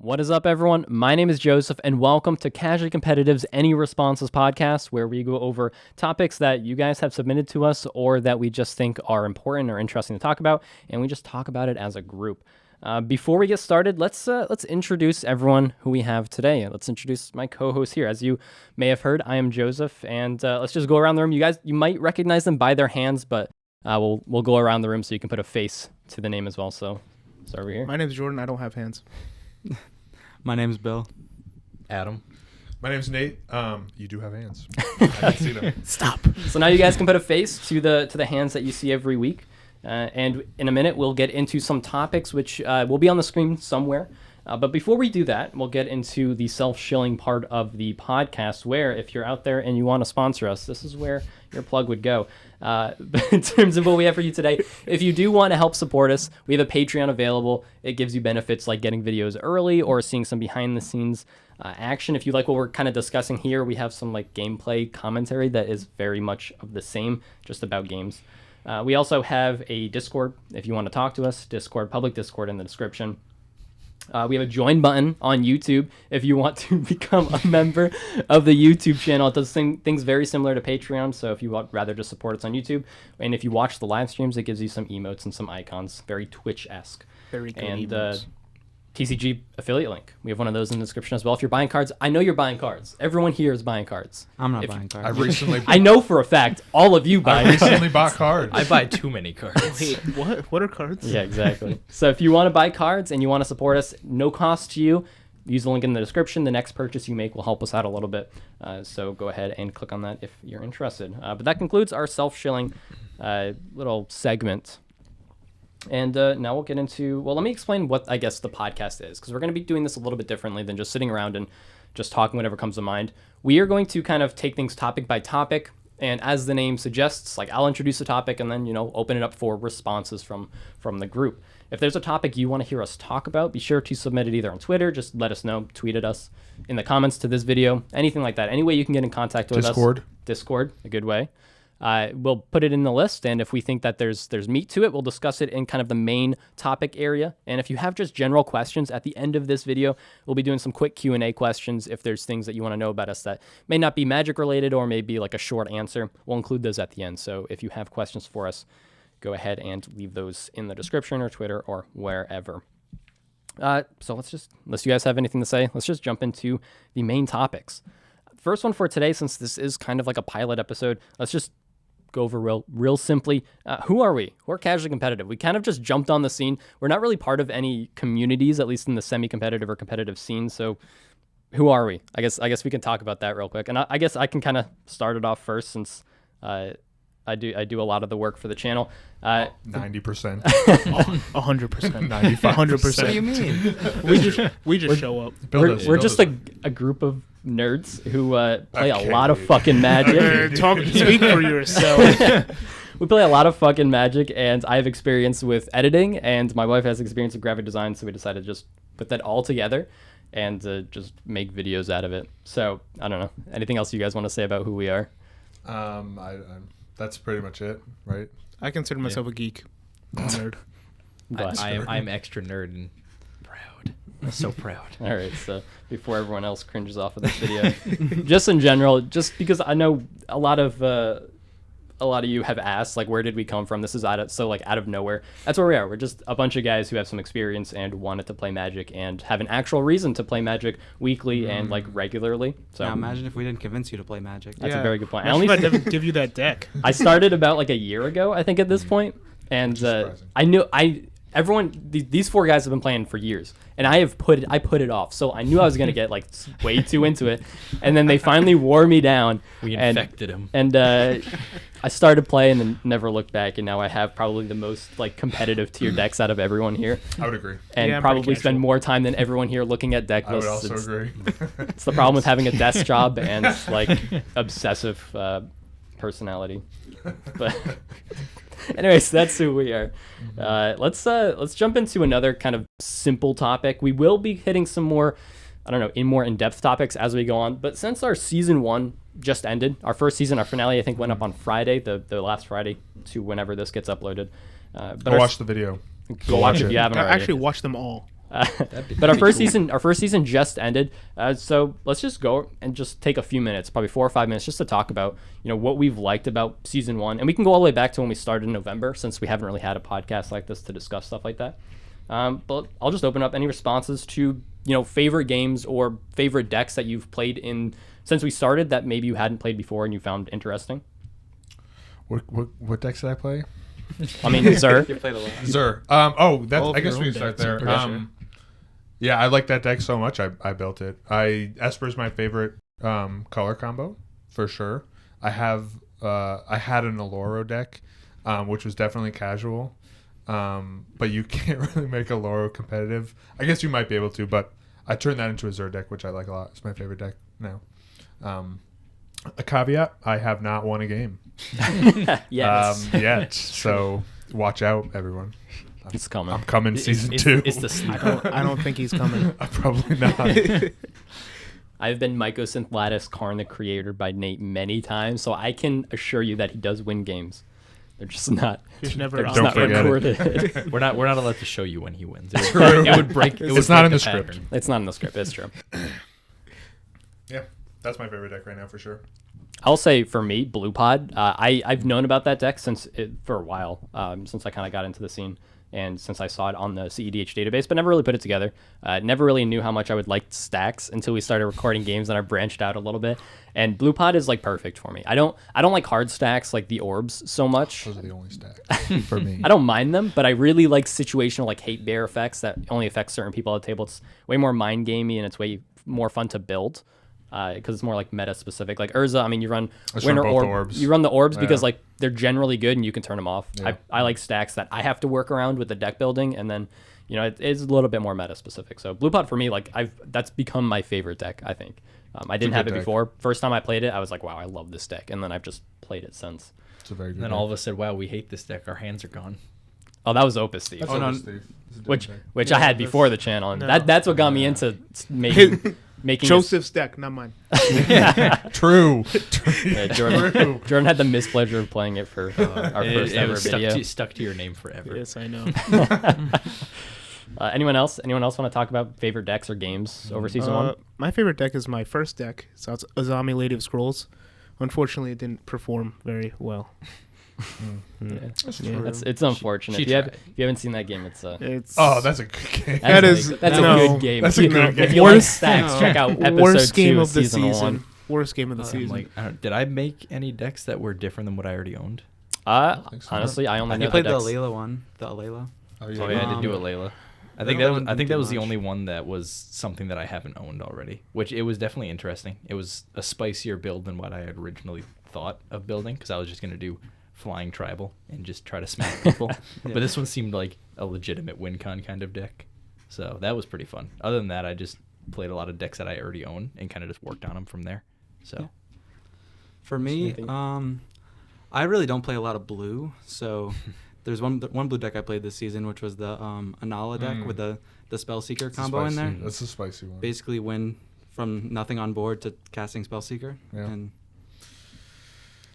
What is up, everyone? My name is Joseph, and welcome to Casually Competitive's Any Responses podcast, where we go over topics that you guys have submitted to us or that we just think are important or interesting to talk about, and we just talk about it as a group. Before we get started, let's introduce everyone who we have today. Let's introduce my co-host here. As you may have heard, I am Joseph, and let's just go around the room. You might recognize them by their hands, but we'll go around the room so you can put a face to the name as well. So over here. My name's Jordan. I don't have hands. My name's Bill. Adam. My name's Nate. You do have hands. I can see them. Stop. So now you guys can put a face to the hands that you see every week. And in a minute, we'll get into some topics which will be on the screen somewhere. But before we do that, we'll get into the self-shilling part of the podcast, where if you're out there and you want to sponsor us, this is where your plug would go. But in terms of what we have for you today, if you do want to help support us, we have a Patreon available. It gives you benefits like getting videos early or seeing some behind-the-scenes action. If you like what we're kind of discussing here, we have some like gameplay commentary that is very much of the same, just about games. We also have a Discord if you want to talk to us. Public Discord in the description. We have a join button on YouTube if you want to become a member of the YouTube channel. It does things very similar to Patreon, so if you would rather just support us on YouTube, and if you watch the live streams, it gives you some emotes and some icons, very Twitch-esque. Very good and emotes. TCG affiliate link. We have one of those in the description as well. If you're buying cards, I know you're buying cards. Everyone here is buying cards. I'm not buying cards. I recently. I know for a fact all of you buy I recently bought cards. I buy too many cards. Wait, what? What are cards? Yeah, exactly. So if you want to buy cards and you want to support us, no cost to you, use the link in the description. The next purchase you make will help us out a little bit. So go ahead and click on that if you're interested. But that concludes our self-shilling little segment. And now we'll get into, well, let me explain what I guess the podcast is, because we're going to be doing this a little bit differently than just sitting around and just talking whatever comes to mind. We are going to kind of take things topic by topic, and as the name suggests, like I'll introduce a topic and then, open it up for responses from the group. If there's a topic you want to hear us talk about, be sure to submit it either on Twitter, just let us know, tweet at us, in the comments to this video, anything like that. Any way you can get in contact with us. Discord, a good way. We'll put it in the list, and if we think that there's meat to it, we'll discuss it in kind of the main topic area. And if you have just general questions at the end of this video, we'll be doing some quick Q&A questions. If there's things that you want to know about us that may not be Magic related or may be like a short answer, we'll include those at the end. So if you have questions for us, go ahead and leave those in the description or Twitter or wherever. So unless you guys have anything to say, let's just jump into the main topics. First one for today, since this is kind of like a pilot episode, let's just go over real simply. Who are we? We're Casually Competitive. We kind of just jumped on the scene. We're not really part of any communities, at least in the semi-competitive or competitive scene. So who are we? I guess we can talk about that real quick. And I guess I can kind of start it off first, since I do a lot of the work for the channel. 90%. 100%. 95%. 100%. What do you mean? We just show up. We're just a group of nerds who play a lot of fucking Magic. Speak for yourself. We play a lot of fucking Magic, and I have experience with editing, and my wife has experience with graphic design, so we decided to just put that all together and just make videos out of it. So, I don't know. Anything else you guys want to say about who we are? That's pretty much it, right? I consider myself a geek. I'm a nerd. I'm extra nerd and proud. I'm so proud. All right, so before everyone else cringes off of this video, just in general, just because I know a lot of you have asked, like, where did we come from? This is out of nowhere. That's where we are. We're just a bunch of guys who have some experience and wanted to play Magic and have an actual reason to play Magic weekly and like regularly. So now imagine if we didn't convince you to play Magic. That's a very good point. Imagine if I didn't give you that deck. I started about like a year ago, I think, at this point, and these four guys have been playing for years, and I put it off. So I knew I was gonna get like way too into it, and then they finally wore me down. We infected him, and I started playing and never looked back, and now I have probably the most like competitive tier decks out of everyone here. I would agree. And probably spend more time than everyone here looking at deck lists. I would also agree. It's the problem with having a desk job and like obsessive personality. But anyways, that's who we are. Let's jump into another kind of simple topic. We will be hitting some more, more in-depth topics as we go on. But since our season 1 just ended, our first season, our finale, I think, went up on Friday, the last Friday to whenever this gets uploaded. But watch the video. Go watch it if you haven't already. Actually, watch them all. But our first season just ended. So let's just go and just take a few minutes, probably 4 or 5 minutes, just to talk about what we've liked about season 1, and we can go all the way back to when we started in November, since we haven't really had a podcast like this to discuss stuff like that. But I'll just open up any responses to favorite games or favorite decks that you've played in since we started that maybe you hadn't played before and you found interesting. What decks did I play? I mean, Zur. You played a lot. Zur. I guess we can start there. Yeah, I like that deck so much. I built it. Esper's my favorite color combo for sure. I had an Aloro deck, which was definitely casual. But you can't really make Aloro competitive. I guess you might be able to, but I turned that into a Zur deck, which I like a lot. It's my favorite deck now. A caveat: I have not won a game yet. So watch out, everyone. It's coming. I'm coming season 2. It's the I don't think he's coming. Probably not. I've been Mycosynth Lattice Karn the Creator by Nate many times, so I can assure you that he does win games. They're just not. He's never They're just Don't not forget recorded. We're not allowed to show you when he wins. True. It would break. It's not in the script. It's not in the script. It's true. Yeah, that's my favorite deck right now for sure. I'll say for me, Blue Pod. I've known about that deck for a while, since I kind of got into the scene. And since I saw it on the cEDH database, but never really put it together. Never really knew how much I would like stacks until we started recording games, and I branched out a little bit. And Blue Pod is like perfect for me. I don't like hard stacks like the orbs so much. Those are the only stacks for me. I don't mind them, but I really like situational like hate bear effects that only affect certain people at the table. It's way more mind gamey and it's way more fun to build. Because it's more like meta specific. Like Urza, I mean, you run winter orbs. You run the orbs because like they're generally good and you can turn them off. Yeah. I like stacks that I have to work around with the deck building, and then it is a little bit more meta specific. So Blue Pot for me, like that's become my favorite deck. I think I didn't have it before. First time I played it, I was like, wow, I love this deck, and then I've just played it since. It's a very good. And then deck. all of us said, "Wow, we hate this deck. Our hands are gone." Oh, that was Opus Steve. That's no. Steve. It's a different which deck. which I had before the channel, and No. that's what got me into making Joseph's deck, not mine. True. Yeah, Jordan had the mispleasure of playing it for our first ever video. Stuck to your name forever. Yes, I know. Anyone else want to talk about favorite decks or games over season 1? My favorite deck is my first deck. So it's Azami Lady of Scrolls. Unfortunately, it didn't perform very well. Yeah. Yeah. It's unfortunate. She If you haven't seen that game, it's That's a good game. that's is- a no. good game. That's a good game. If you like Worst- stacks, check out episode Worst 2 game of of the season season. 1. Worst game of the I'm season. like, did I make any decks that were different than what I already owned? think so. Honestly, I only know You the played the decks. Alayla one. The Alayla. Oh yeah, I did do a Layla. I think that one that didn't was do the much. only one that was something that I haven't owned already. Which it was definitely interesting. It was a spicier build than what I had originally thought of building, because I was just gonna do flying tribal and just try to smack people. Yeah. But this one seemed like a legitimate win con kind of deck, so that was pretty fun. Other than that, I just played a lot of decks that I already own and kind of just worked on them from there. So For me, I really don't play a lot of blue. So there's one blue deck I played this season, which was the Anala deck with the Spellseeker It's a combo in there. spicy- That's a spicy one. Basically win from nothing on board to casting Spellseeker. Yeah. And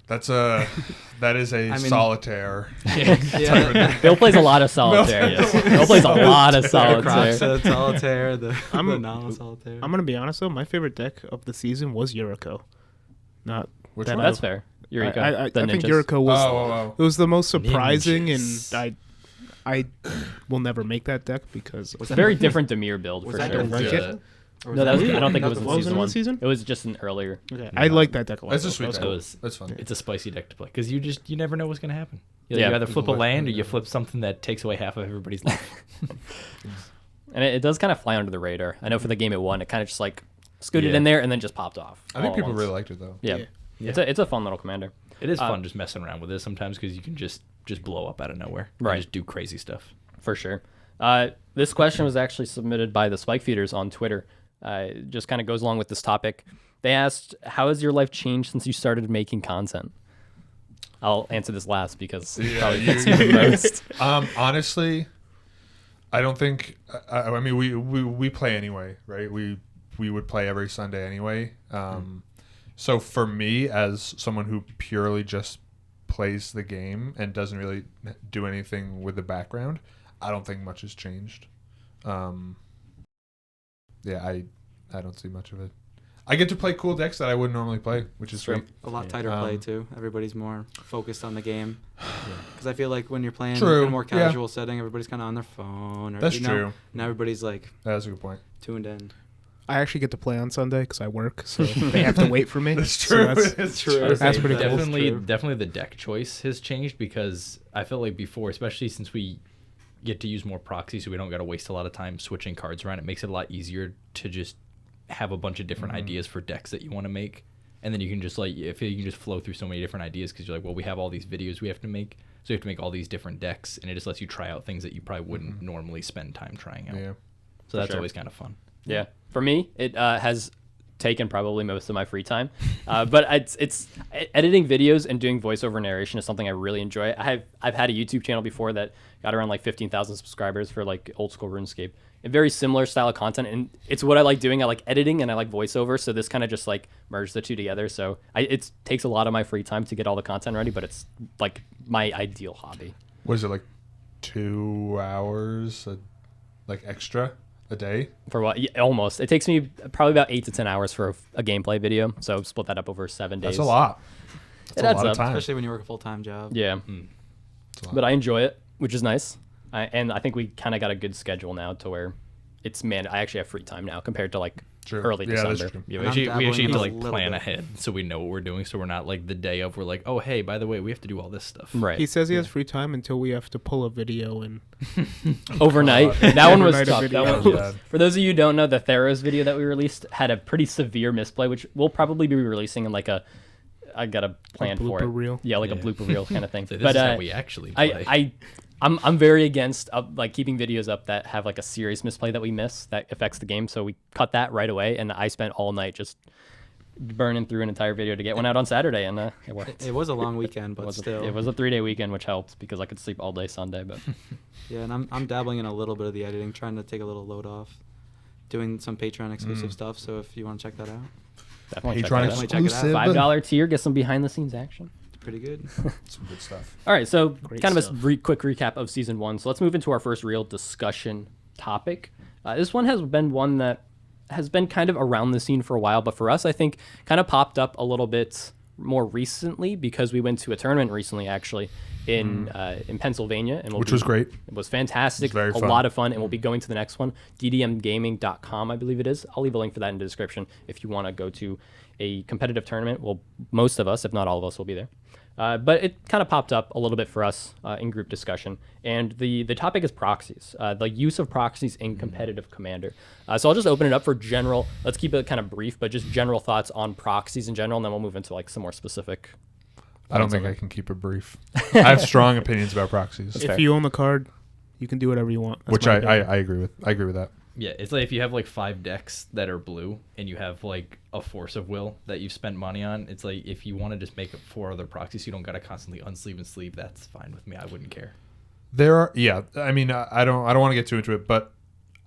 That is a I mean- solitaire. yeah, Bill plays a lot of solitaire. Yes. Bill plays a lot of the solitaire. Croxa Solitaire, the I'm- Nala Solitaire. I'm gonna be honest though. My favorite deck of the season was Yuriko. Not Which that one? That's fair. Eureka. I the think ninjas. Yuriko was Oh. it was the most surprising, Ninjas. and I will never make that deck because It's a very different Demir build Was for that sure. don't like it. Or No, that was, that I don't think it was That in wasn't season in 1. season? It was just an earlier. Okay. I like that deck a lot. That's a though. sweet That's deck. cool. That's fun. it's a spicy deck to play because you never know what's gonna happen. You Yeah. either flip a Like- land or you flip something that takes away half of everybody's life. And it does kind of fly under the radar. I know for the game it won, it kind of just like scooted Yeah. in there and then just popped off. I think all at people once. really liked it though. Yeah. Yeah. It's a fun little commander. It is fun just messing around with it sometimes because you can just blow up out of nowhere. And Right. just do crazy stuff. For sure. This question was actually submitted by the Spike Feeders on Twitter. It just kind of goes along with this topic. They asked, how has your life changed since you started making content? I'll answer this last because it probably fits you the most. Honestly, I don't think. I mean, we play anyway, right? We would play every Sunday anyway. So for me, as someone who purely just plays the game and doesn't really do anything with the background, I don't think much has changed. yeah, I don't see much of it. I get to play cool decks that I wouldn't normally play, which is sweet. A lot tighter play too. Everybody's more focused on the game. Because I feel like when you're playing True, in a more casual setting, everybody's kind of on their phone. Or, That's true. And everybody's like That's a good point. tuned in. I actually get to play on Sunday because I work, so they have to wait for me. That's true. So It's true. That's pretty cool. Definitely the deck choice has changed because I felt like before, especially since we get to use more proxies, so we don't got to waste a lot of time switching cards around. It makes it a lot easier to just have a bunch of different ideas for decks that you want to make, and then you can just if you can just flow through so many different ideas because you're like, well, we have all these videos we have to make, so you have to make all these different decks, and it just lets you try out things that you probably wouldn't normally spend time trying out. Yeah. So that's always kind of fun. Yeah, for me, it has taken probably most of my free time, but it's editing videos and doing voiceover narration is something I really enjoy. I've had a YouTube channel before that got around like 15,000 subscribers for like old school RuneScape. A very similar style of content, and it's what I like doing. I like editing and I like voiceover, so this kind of just like merged the two together. So it takes a lot of my free time to get all the content ready, but it's like my ideal hobby. Was it like 2 hours, like extra a day? For what? Yeah, almost. It takes me probably about 8 to 10 hours for a gameplay video. So split that up over 7 days. That's a lot. It adds up, especially when you work a full-time job. Yeah, but I enjoy it, which is nice. And I think we kind of got a good schedule now to where it's I actually have free time now compared to like early December. That's true. Yeah, And we actually have to like little plan bit. ahead so we know what we're doing, so we're not like the day of we're like, oh hey, by the way, we have to do all this stuff. Right. He says he has free time until we have to pull a video and Overnight. That one was Overnight tough. video. That That was one, bad. for those of you who don't know, the Theros video that we released had a pretty severe misplay, which we'll probably be releasing in like I got a plan for it. blooper reel? Yeah, like a Yeah. blooper reel kind of thing. So this but is how we actually play. I'm very against like keeping videos up that have like a serious misplay that we miss that affects the game. So we cut that right away, and I spent all night just burning through an entire video to get one out on Saturday, and it worked. It was a long weekend, but still. It was a 3-day weekend, which helped because I could sleep all day Sunday. But Yeah, and I'm dabbling in a little bit of the editing, trying to take a little load off, doing some Patreon exclusive stuff. So if you want to check that out, definitely check Patreon that out. Definitely check it out. exclusive. $5 tier, get some behind the scenes action. it's pretty good. Some good stuff. All right, so Great kind of stuff. a quick recap of season 1. So let's move into our first real discussion topic. This one has been one that has been kind of around the scene for a while, but for us, I think kind of popped up a little bit more recently because we went to a tournament recently, actually, in Pennsylvania, and Which was great. It was fantastic, It was very a fun. lot of fun, and we'll be going to the next one, ddmgaming.com, I believe it is. I'll leave a link for that in the description if you want to go to a competitive tournament. Well, most of us, if not all of us, will be there. But it kind of popped up a little bit for us in group discussion, and the topic is proxies, the use of proxies in competitive Commander. So I'll just open it up for general. Let's keep it kind of brief, but just general thoughts on proxies in general, and then we'll move into like some more specific. I don't think I can keep it brief. I have strong opinions about proxies, fair. if you own the card, you can do whatever you want. That's which my I opinion. agree with. I agree with that. Yeah, it's like if you have like 5 decks that are blue and you have like a Force of Will that you've spent money on, it's like if you want to just make 4 other proxies, you don't got to constantly unsleeve and sleeve. That's fine with me. I wouldn't care. There are, yeah. I mean, I don't want to get too into it, but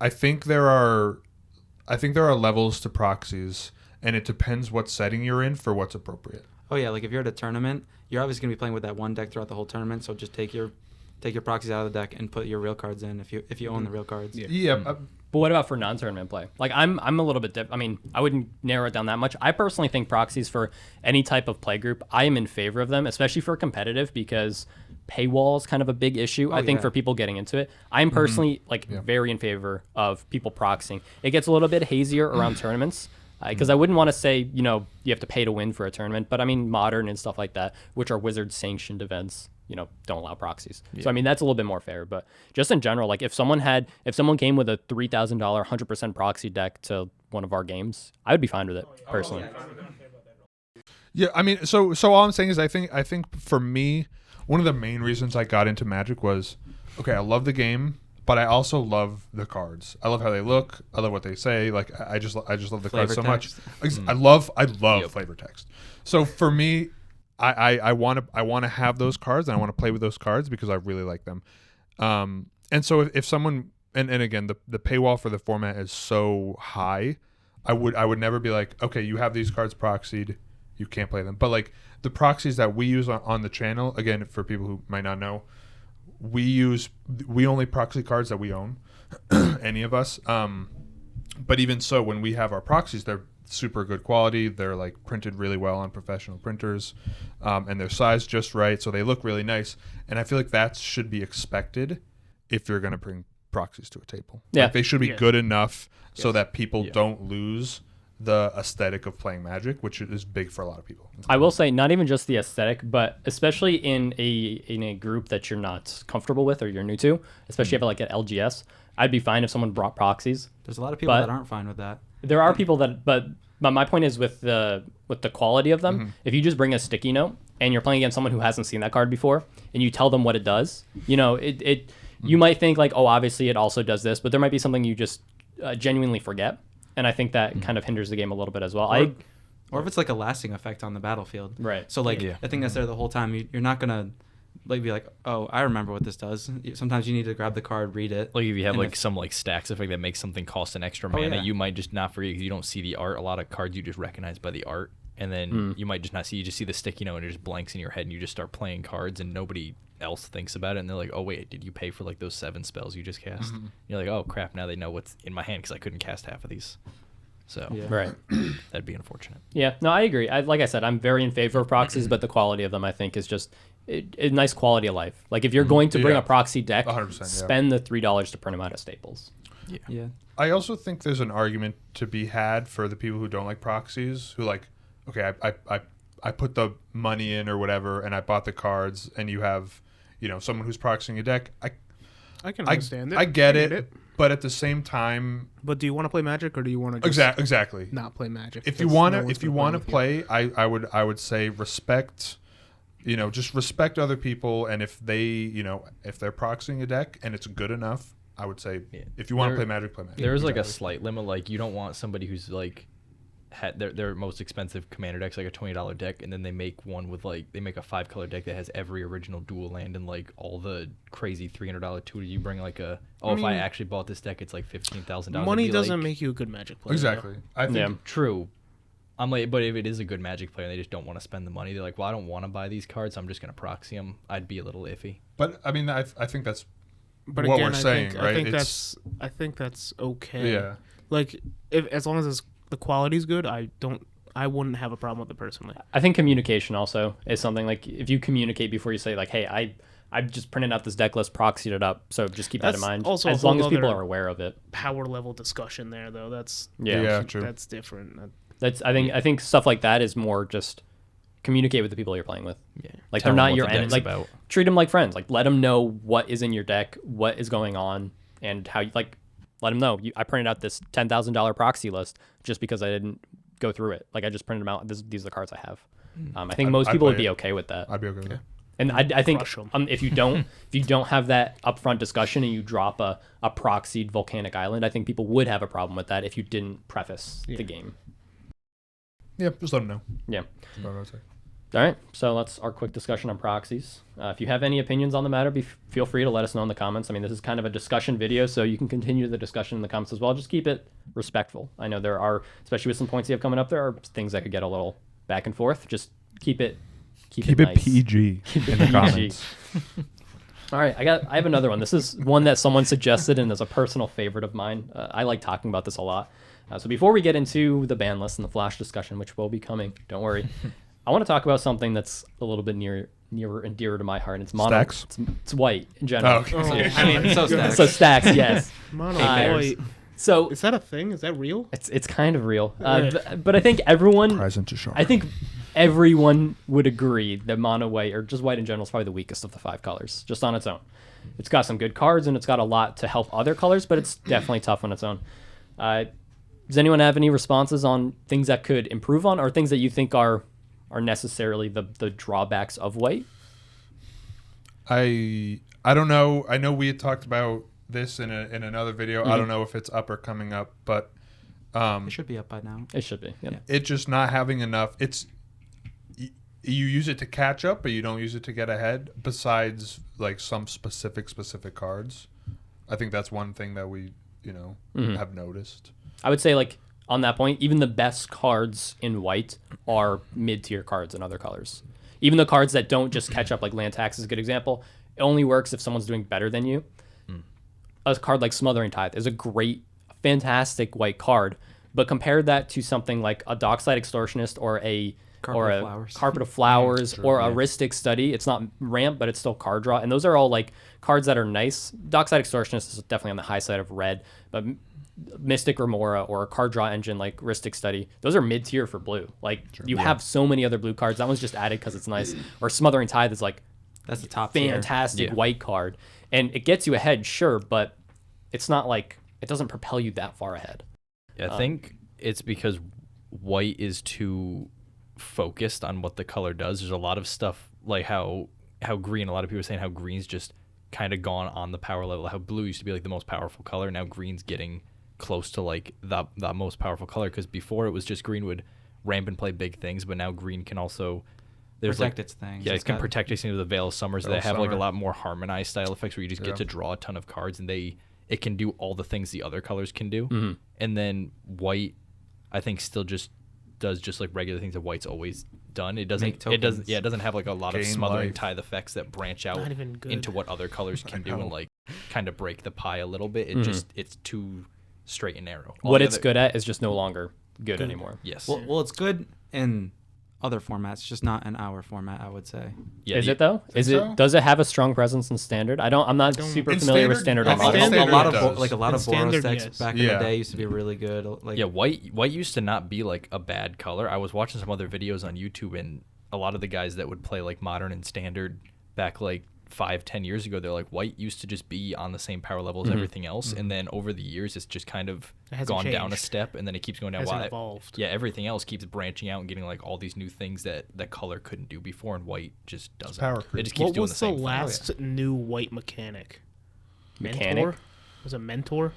I think there are levels to proxies, and it depends what setting you're in for what's appropriate. Oh yeah, like if you're at a tournament, you're obviously gonna be playing with that one deck throughout the whole tournament. So just take your proxies out of the deck and put your real cards in if you own the real cards. Yeah. But what about for non-tournament play? Like I'm a little bit I mean, I wouldn't narrow it down that much. I personally think proxies for any type of play group, I am in favor of them, especially for competitive because paywall is kind of a big issue. I think yeah. for people getting into it. I'm personally very in favor of people proxying. It gets a little bit hazier around tournaments. Because I wouldn't want to say, you have to pay to win for a tournament, but I mean, modern and stuff like that, which are Wizards sanctioned events, don't allow proxies. Yeah. So I mean, that's a little bit more fair. But just in general, like if someone came with a $3,000 100% proxy deck to one of our games, I would be fine with it personally. Yeah, I mean, so all I'm saying is I think for me, one of the main reasons I got into Magic was, okay, I love the game, but I also love the cards. I love how they look. I love what they say. Like I just love the cards so much. I love flavor text. So for me, I want to have those cards and I want to play with those cards because I really like them. And so if someone and again the paywall for the format is so high, I would never be like, okay, you have these cards proxied, you can't play them. But like the proxies that we use on the channel, again, for people who might not know, we only proxy cards that we own, any of us. But even so, when we have our proxies, they're super good quality. They're like printed really well on professional printers, and they're sized just right, so they look really nice. And I feel like that should be expected if you're going to bring proxies to a table. Yeah. Like, they should be good enough so that people don't lose the aesthetic of playing Magic, which is big for a lot of people. I will say, not even just the aesthetic, but especially in a group that you're not comfortable with or you're new to, especially if like at LGS, I'd be fine if someone brought proxies. There's a lot of people that aren't fine with that. There are people that, but my point is with the quality of them. If you just bring a sticky note and you're playing against someone who hasn't seen that card before, and you tell them what it does, you know, you might think like, oh, obviously it also does this, but there might be something you just genuinely forget. And I think that kind of hinders the game a little bit as well. Or if it's like a lasting effect on the battlefield. Right. So like I think that's there the whole time. You're not gonna like be like, oh, I remember what this does. Sometimes you need to grab the card, read it. Like if you have like some like stacks effect that makes something cost an extra mana, yeah. you might just not forget because you don't see the art. A lot of cards you just recognize by the art, and then you might just not see. You just see the sticky note and it just blanks in your head, and you just start playing cards, and nobody else thinks about it, and they're like, oh wait, did you pay for like those 7 spells you just cast? You're like, oh crap, now they know what's in my hand because I couldn't cast half of these. So Right. that'd be unfortunate. Yeah, no, I agree. Like I said, I'm very in favor of proxies, but the quality of them, I think, is just a nice quality of life. Like if you're going to bring a proxy deck, 100%, spend the $3 to print them out at Staples. Yeah. I also think there's an argument to be had for the people who don't like proxies, who like, okay, I put the money in or whatever, and I bought the cards, and you have, you know, someone who's proxying a deck. I can understand it. I get it. But at the same time, but do you want to play Magic or do you want to just exactly not play Magic? If you want to play, I would say respect, you know, just respect other people, and if they, you know, if they're proxying a deck and it's good enough, I would say if you want to play Magic, play Magic. There's like a slight limit. Like you don't want somebody who's like had their most expensive commander deck's like a $20 deck, and then they make one with like they make a 5-color deck that has every original dual land and like all the crazy $300 tools. You bring like if I actually bought this deck, it's like $15,000. Money doesn't make you a good Magic player. Exactly. I think true. I'm like, but if it is a good Magic player and they just don't want to spend the money, they're like, well, I don't want to buy these cards, so I'm just gonna proxy them. I'd be a little iffy. But I mean, I think that's but what again, we're saying, right? I think that's okay. Yeah. Like as long as the quality's good, I wouldn't have a problem with it personally. I think communication also is something like if you communicate before you say like, hey, I just printed out this deck list, proxied it up, so just keep that in mind. Also, as long as people are aware of it. Power level discussion there though. That's true. That's different. I think stuff like that is more just communicate with the people you're playing with. Yeah. Like Tell they're them not what your the enemy. deck's Like about. treat them like friends. Like let them know what is in your deck, what is going on, and how you like. Let them know. I printed out this $10,000 proxy list just because I didn't go through it. Like I just printed them out. These are the cards I have. I think most people would be okay with that. I'd be okay with that. And I think if you don't have that upfront discussion and you drop a proxied volcanic island, I think people would have a problem with that if you didn't preface the game. Yeah, just let them know. Yeah. That's what I would say. All right, so that's our quick discussion on proxies. If you have any opinions on the matter, feel free to let us know in the comments. I mean, this is kind of a discussion video, so you can continue the discussion in the comments as well. Just keep it respectful. I know there are, especially with some points you have coming up, there are things that could get a little back and forth. Just keep it nice. PG in the comments. All right, I have another one. This is one that someone suggested and is a personal favorite of mine. I like talking about this a lot. So before we get into the ban list and the flash discussion, which will be coming, don't worry. I want to talk about something that's a little bit nearer and dearer to my heart. And it's mono. Stacks? It's white in general. Oh, okay. I mean, so stacks. So stacks, yes. Mono Hey, white. So Is that a thing? Is that real? it's kind of real, but I think everyone. Present to shark. I think everyone would agree that mono white or just white in general is probably the weakest of the 5 colors, just on its own. It's got some good cards and it's got a lot to help other colors, but it's definitely tough on its own. Does anyone have any responses on things that could improve on, or things that you think are necessarily the drawbacks of white? I don't know. I know we had talked about this in another video. I don't know if it's up or coming up, but It should be up by now. It should be. Yep. Yeah. it just not having enough. You use it to catch up, but you don't use it to get ahead. Besides, like some specific cards, I think that's one thing that we have noticed. I would say, like, on that point, even the best cards in white are mid-tier cards in other colors. Even the cards that don't just catch up, like land tax is a good example. It only works if someone's doing better than you. A card like Smothering Tithe is a great fantastic white card. But compare that to something like a Dockside Extortionist or a Carpet of Flowers or a Ristic Study. It's not ramp, but it's still card draw. And those are all like cards that are nice. Dockside Extortionist is definitely on the high side of red, but Mystic Remora or a card draw engine like Ristic Study, those are mid tier for blue. Like you have so many other blue cards. That one's just added because it's nice. Or Smothering Tithe is like that's the top fantastic white card, and it gets you ahead, sure, but it's not like it doesn't propel you that far ahead. I think it's because white is too focused on what the color does. There's a lot of stuff like how green, a lot of people are saying how green's just kind of gone on the power level. How blue used to be like the most powerful color. Now green's getting close to like the most powerful color, because before it was just green would ramp and play big things, but now green can also protect its things. Yeah, it can protect its things with the Veil of Summers. They have like a lot more harmonized style effects where you just get to draw a ton of cards, and it can do all the things the other colors can do. And then white, I think, still just does just like regular things that white's always done. It doesn't have like a lot of Smothering Tithe effects that branch out into what other colors can do and like kind of break the pie a little bit. It's too straight and narrow. What it's good at is just no longer good anymore. Yes. Well, it's good in other formats, just not in our format, I would say. Yeah, is it though? Does it have a strong presence in Standard? I'm not super familiar with Standard or Modern. A lot of Boros decks back in the day used to be really good. Like white used to not be like a bad color. I was watching some other videos on YouTube, and a lot of the guys that would play like Modern and Standard back like 5-10 years ago, they're like, white used to just be on the same power level as everything else, and then over the years it's just kind of gone down a step, and then it keeps going down. Evolved. Yeah, everything else keeps branching out and getting like all these new things that color couldn't do before, and white just doesn't. It just keeps doing the same thing. What was the last new white mechanic? Mentor? Was it Mentor?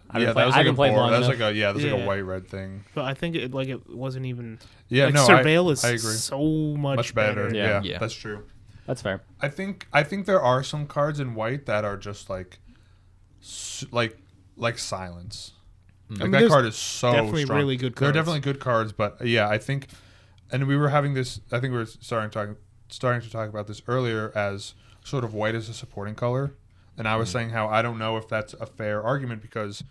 I haven't played long enough. There's like a white red thing. But I think it wasn't even. Yeah, no, Surveil is I agree. so much better. Yeah, that's true. That's fair. I think there are some cards in white that are just like Silence. Like that card is so definitely strong. Really good cards. They're definitely good cards, but yeah, I think, and we were having this. I think we were starting to talk about this earlier as sort of white as a supporting color, and I was saying how I don't know if that's a fair argument because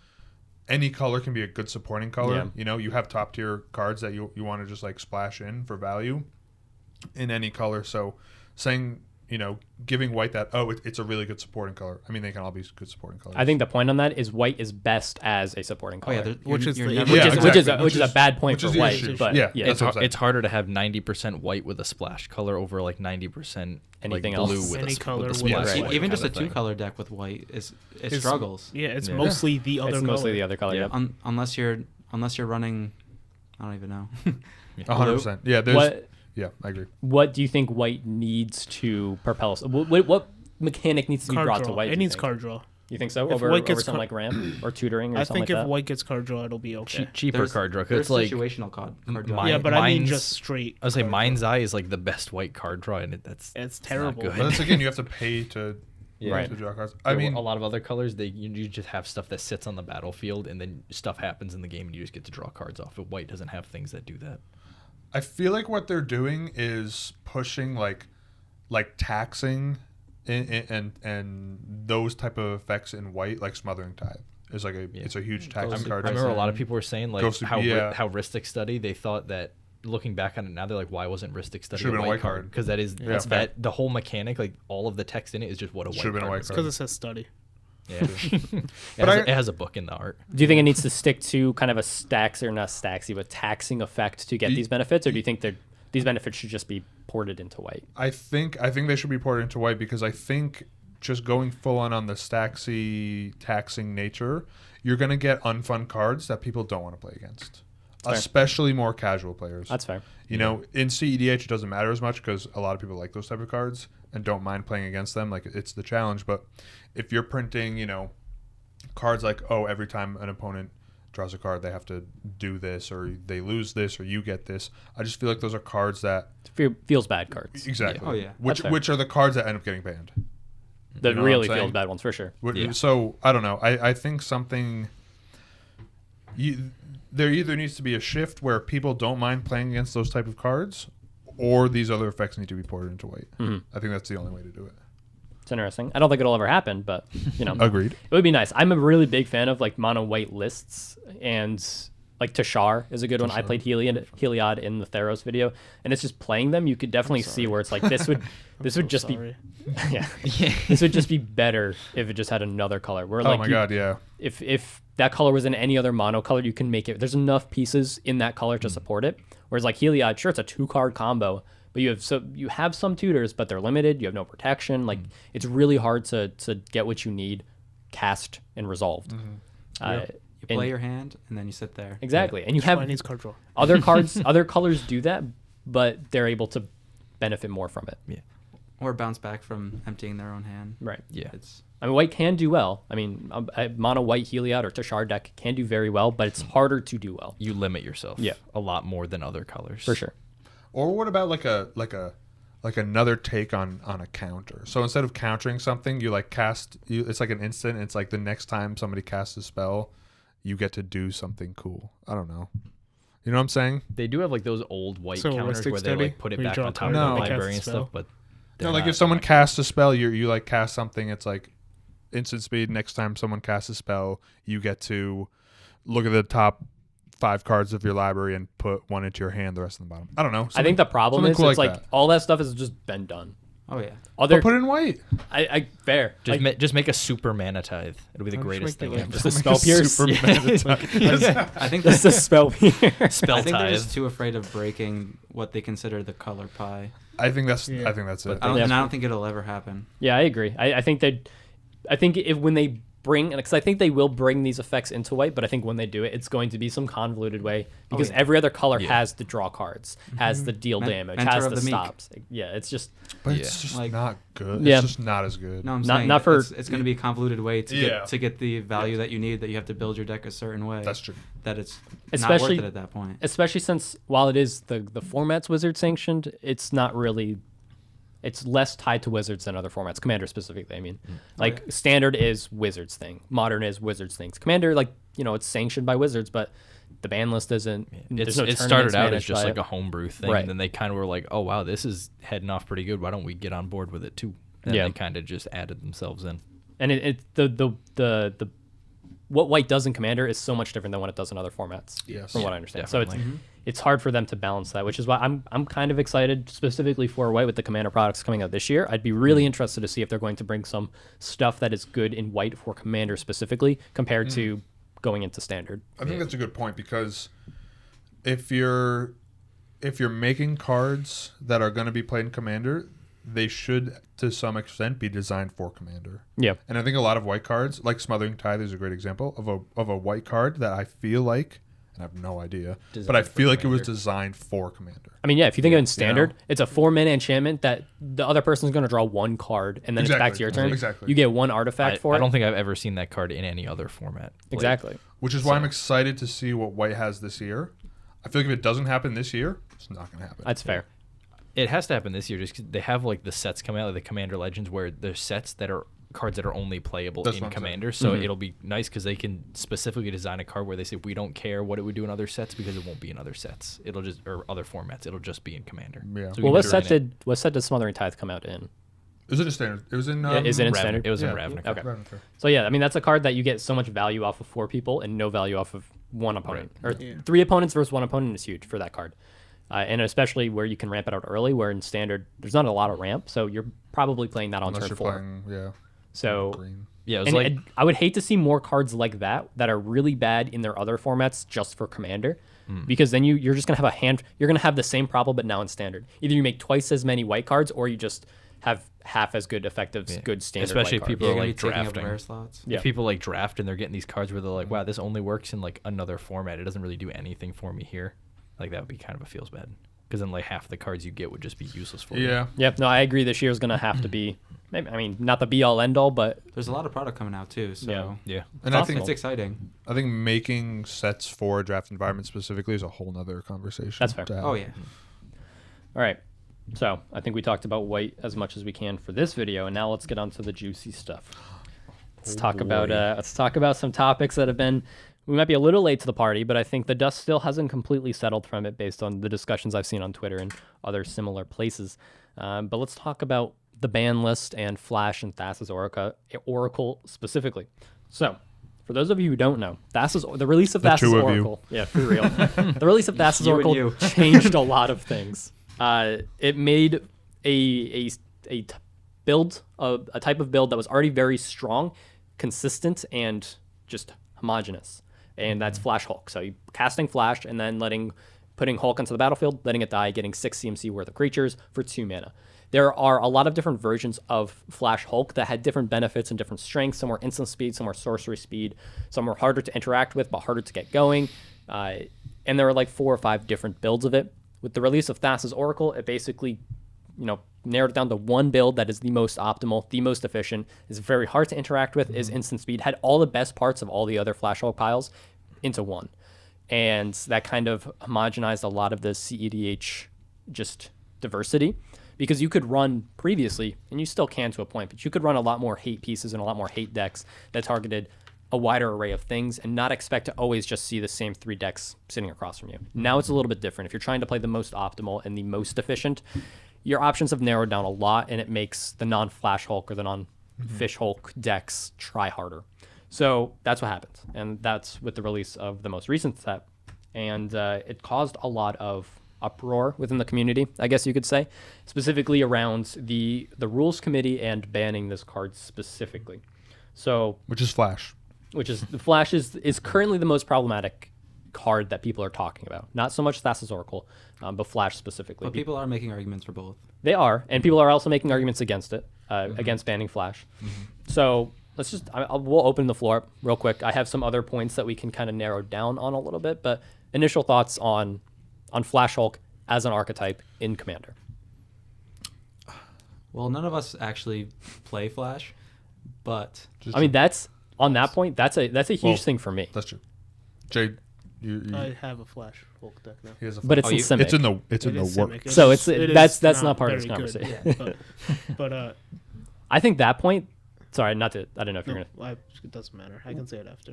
any color can be a good supporting color. Yeah. You know, you have top tier cards that you want to just like splash in for value in any color. So saying, you know, giving white that, it's a really good supporting color. I mean, they can all be good supporting colors. I think the point on that is white is best as a supporting color. Which is a bad point for white. But it's harder to have 90% white with a splash color over like 90% anything like blue else. with Any a color with a with splash. Right. Even just a 2-color deck with white it struggles. Yeah, it's mostly the other. It's mostly the other color. Yeah. Yep. Unless you're running, I don't even know. 100%. Yeah, yeah, I agree. What do you think white needs to propel us? What mechanic needs to be brought to white? It needs card draw. You think so? If Over white gets something like ramp or tutoring or I something like think that? if white gets card draw, it'll be okay. Cheaper card draw. There's It's like situational card draw. Yeah, but I mean just straight. I was say Mind's Eye is like the best white card draw, and it's terrible. Not good. But that's again, you have to pay to Right. to draw cards. I mean, a lot of other colors, you just have stuff that sits on the battlefield, and then stuff happens in the game, and you just get to draw cards off. But white doesn't have things that do that. I feel like what they're doing is pushing like taxing and those type of effects in white, like Smothering Tithe. It's like it's a huge taxing card. I remember a lot of people were saying like how yeah. Ristic Study, they thought that, looking back on it now, they're like, why wasn't Ristic Study Should've a been white card? Because that the whole mechanic, like all of the text in it is just what a white Should've been a card white is. Because it says study. Yeah. It has a book in the art. Do you think it needs to stick to kind of a but taxing effect to get these benefits, or do you think that these benefits should just be ported into white? I think they should be ported into white because I think just going full on the staxy taxing nature, you're going to get unfun cards that people don't want to play against. Especially more casual players. That's fair. You know, in cEDH it doesn't matter as much because a lot of people like those type of cards and don't mind playing against them. Like, it's the challenge. But if you're printing, you know, cards like, every time an opponent draws a card, they have to do this, or they lose this, or you get this. I just feel like those are cards that feels bad cards. Exactly. Yeah. Oh yeah. Which are the cards that end up getting banned. That really feels bad ones for sure. So I don't know. I think something. There either needs to be a shift where people don't mind playing against those type of cards, or these other effects need to be ported into white. Mm-hmm. I think that's the only way to do it. It's interesting. I don't think it'll ever happen, but Agreed. it would be nice. I'm a really big fan of like mono white lists, and like Tashar is a good one. I played Heliod in the Theros video, and it's just playing them. You could definitely see where it's like this would just be this would just be better if it just had another color. Where like God, yeah. If that color was in any other mono color, you can make it. There's enough pieces in that color to support it. Whereas like Heliod, sure, it's a 2-card combo, but you have some tutors, but they're limited. You have no protection. Like it's really hard to get what you need cast and resolved. You play your hand and then you sit there. Exactly, and you have card draw. other cards. Other colors do that, but they're able to benefit more from it. Yeah. Or bounce back from emptying their own hand. Right. Yeah. I mean, white can do well. I mean, a mono white Heliod or Tashar deck can do very well, but it's harder to do well. You limit yourself a lot more than other colors. For sure. Or what about like another take on a counter? So instead of countering something, you like it's like an instant. And it's like the next time somebody casts a spell, you get to do something cool. I don't know. You know what I'm saying? They do have like those old white So counters Ristic where they Study, like put it where you back draw on a top of card the and they library and cast a stuff, spell. but No, like if someone casts a spell, you like cast something. It's like instant speed. Next time someone casts a spell, you get to look at the top 5 cards of your library and put one into your hand, the rest in the bottom. I don't know. I think the problem is cool it's like like that. all that stuff has just been done. Oh yeah. Other But put it in white. I fair. just make a super mana tithe. It'll be the greatest thing ever. Just a spell pierce. I think Just a spell pierce. Spell I think they're tithe. just too afraid of breaking what they consider the color pie. I think that's Yeah. it. I don't think it'll ever happen. Yeah, I agree. I think if when they bring, because I think they will bring these effects into white, but I think when they do it, it's going to be some convoluted way because every other color has the draw cards, has the deal damage, Mentor has of the the Meek. stops. Yeah, it's just But it's just Like- not good. Yeah. It's just not as good. No, I'm Not- saying not for- it's going to be a convoluted way to Yeah. get the value that you need. That you have to build your deck a certain way. That's true. That it's Especially- not worth it at that point. especially since while it is the format's wizard sanctioned, it's not really. It's less tied to Wizards than other formats. Commander specifically, I mean. Like, Standard is Wizards thing. Modern is Wizards things. Commander, like, it's sanctioned by Wizards, but the ban list isn't. It tournaments started out as managed just by like it. a homebrew thing, Right. and then they kind of were like, oh, wow, this is heading off pretty good. Why don't we get on board with it, too? And Yeah. they kind of just added themselves in. And the what white does in Commander is so much different than what it does in other formats. Yes. From what I understand. definitely. So it's hard for them to balance that, which is why I'm kind of excited specifically for white with the Commander products coming out this year. I'd be really interested to see if they're going to bring some stuff that is good in white for Commander specifically compared to going into Standard. I think that's a good point because if you're making cards that are going to be played in Commander, they should to some extent be designed for Commander. Yeah. And I think a lot of white cards, like Smothering Tithe is a great example of a white card that I feel like, and I have no idea, but I feel like it was designed for Commander. I mean, yeah, if you think of it in Standard, it's a 4-mana enchantment that the other person's going to draw 1 card, and then it's back to your turn. Exactly. You get 1 artifact for it. I don't think I've ever seen that card in any other format. Exactly. Which is why I'm excited to see what white has this year. I feel like if it doesn't happen this year, it's not going to happen. That's fair. It has to happen this year just 'cause they have like the sets coming out, like the Commander Legends, where there's sets that are cards that are only playable That's in what I'm saying. Commander. So it'll be nice because they can specifically design a card where they say we don't care what it would do in other sets because it won't be in other sets. It'll just or other formats. It'll just be in Commander. Yeah. So we Well, can what set did Smothering Tithe come out in? Is it a Standard? It was in. Is it in Raven- Standard? It was in Yeah. Ravnica. Okay. Ravnica. So yeah, I mean that's a card that you get so much value off of 4 people and no value off of 1 opponent, or 3 opponents versus 1 opponent is huge for that card, and especially where you can ramp it out early. Where in Standard there's not a lot of ramp, so you're probably playing that on Unless turn you're 4. playing, yeah. So Green. Yeah, it was and like I would hate to see more cards like that are really bad in their other formats just for Commander, because then you're just gonna have you're gonna have the same problem but now in Standard. Either you make twice as many white cards or you just have half as good effective good Standard. Especially white if cards. people You're are gonna like be taking up drafting. rare slots. Yeah. If people like draft and they're getting these cards where they're like, wow, this only works in like another format. It doesn't really do anything for me here. Like that would be kind of a feels bad. Because then like half the cards you get would just be useless for you. Yeah. Yep. No, I agree. This year is gonna have to be. Maybe, I mean, not the be all end all, but There's a lot of product coming out too, so Yeah. And I think it's exciting. making sets for a draft environment specifically is a whole nother conversation. That's fair. to have. Oh yeah. all right. So I think we talked about white as much as we can for this video, and now let's get on to the juicy stuff. Let's talk about some topics that have been. We might be a little late to the party, but I think the dust still hasn't completely settled from it based on the discussions I've seen on Twitter and other similar places. But let's talk about the ban list and Flash and Thassa's Oracle specifically. So, for those of you who don't know, the release of Thassa's Oracle, yeah, for real, the release of Thassa's Oracle changed a lot of things. It made a type of build that was already very strong, consistent, and just homogenous, and that's Flash Hulk. So you casting Flash and then putting Hulk onto the battlefield, letting it die, getting 6 CMC worth of creatures for 2 mana. There are a lot of different versions of Flash Hulk that had different benefits and different strengths. Some were instant speed, some were sorcery speed, some were harder to interact with but harder to get going. And there were like 4 or 5 different builds of it. With the release of Thassa's Oracle, it basically, narrowed it down to one build that is the most optimal, the most efficient, is very hard to interact with, is instant speed, had all the best parts of all the other Flash Hulk piles into one. And that kind of homogenized a lot of the cEDH just diversity, because you could run previously, and you still can to a point, but you could run a lot more hate pieces and a lot more hate decks that targeted a wider array of things and not expect to always just see the same 3 decks sitting across from you. Now it's a little bit different. If you're trying to play the most optimal and the most efficient, your options have narrowed down a lot, and it makes the non-Flash Hulk or the non-Fish Hulk decks try harder. So that's what happens, and that's with the release of the most recent set, and it caused a lot of uproar within the community, I guess you could say, specifically around the rules committee and banning this card specifically. So, which is Flash is currently the most problematic card that people are talking about. Not so much Thassa's Oracle, but Flash specifically. But people are making arguments for both. They are, and people are also making arguments against it, against banning Flash. So we'll open the floor up real quick. I have some other points that we can kind of narrow down on a little bit, but initial thoughts on Flash Hulk as an archetype in Commander. Well, none of us actually play Flash, but that's on that point. That's a huge thing for me. That's true. Jade, you I have a Flash Hulk deck now. But it's in Simic. It's in the work. So that's not part of this conversation. Good, but I think that point. Sorry, I don't know if you're gonna. It doesn't matter. I can say it after.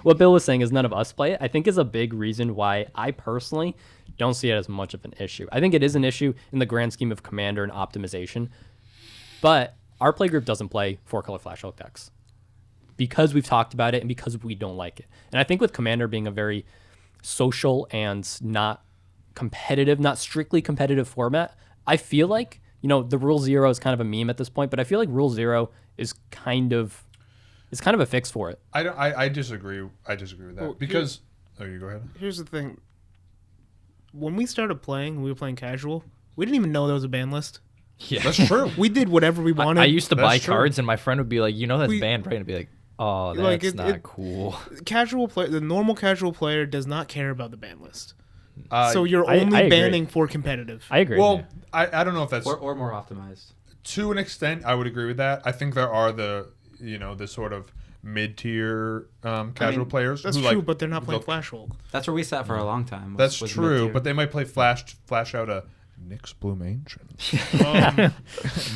What Bill was saying is none of us play it. I think is a big reason why I personally don't see it as much of an issue. I think it is an issue in the grand scheme of Commander and optimization, but our play group doesn't play 4-color Flash Hulk decks because we've talked about it and because we don't like it. And I think with Commander being a very social and not competitive, not strictly competitive format, I feel like the Rule 0 is kind of a meme at this point, but I feel like Rule 0 is kind of a fix for it. I disagree. I disagree with that because. You go ahead. Here's the thing. When we started playing, we were playing casual. We didn't even know there was a ban list. Yeah, that's true. We did whatever we wanted. I used to buy cards, and my friend would be like, that's banned, right? And I'd be like, oh, that's not cool. Casual player, the normal casual player does not care about the ban list. So you're only banning for competitive. I agree. Well, I don't know if that's or more optimized. To an extent, I would agree with that. I think there are the sort of mid-tier casual players. That's true, but they're not playing Flash Hulk. That's where we sat for a long time. That's true, mid-tier. But they might play flash out a Nyx Bloom Ancient.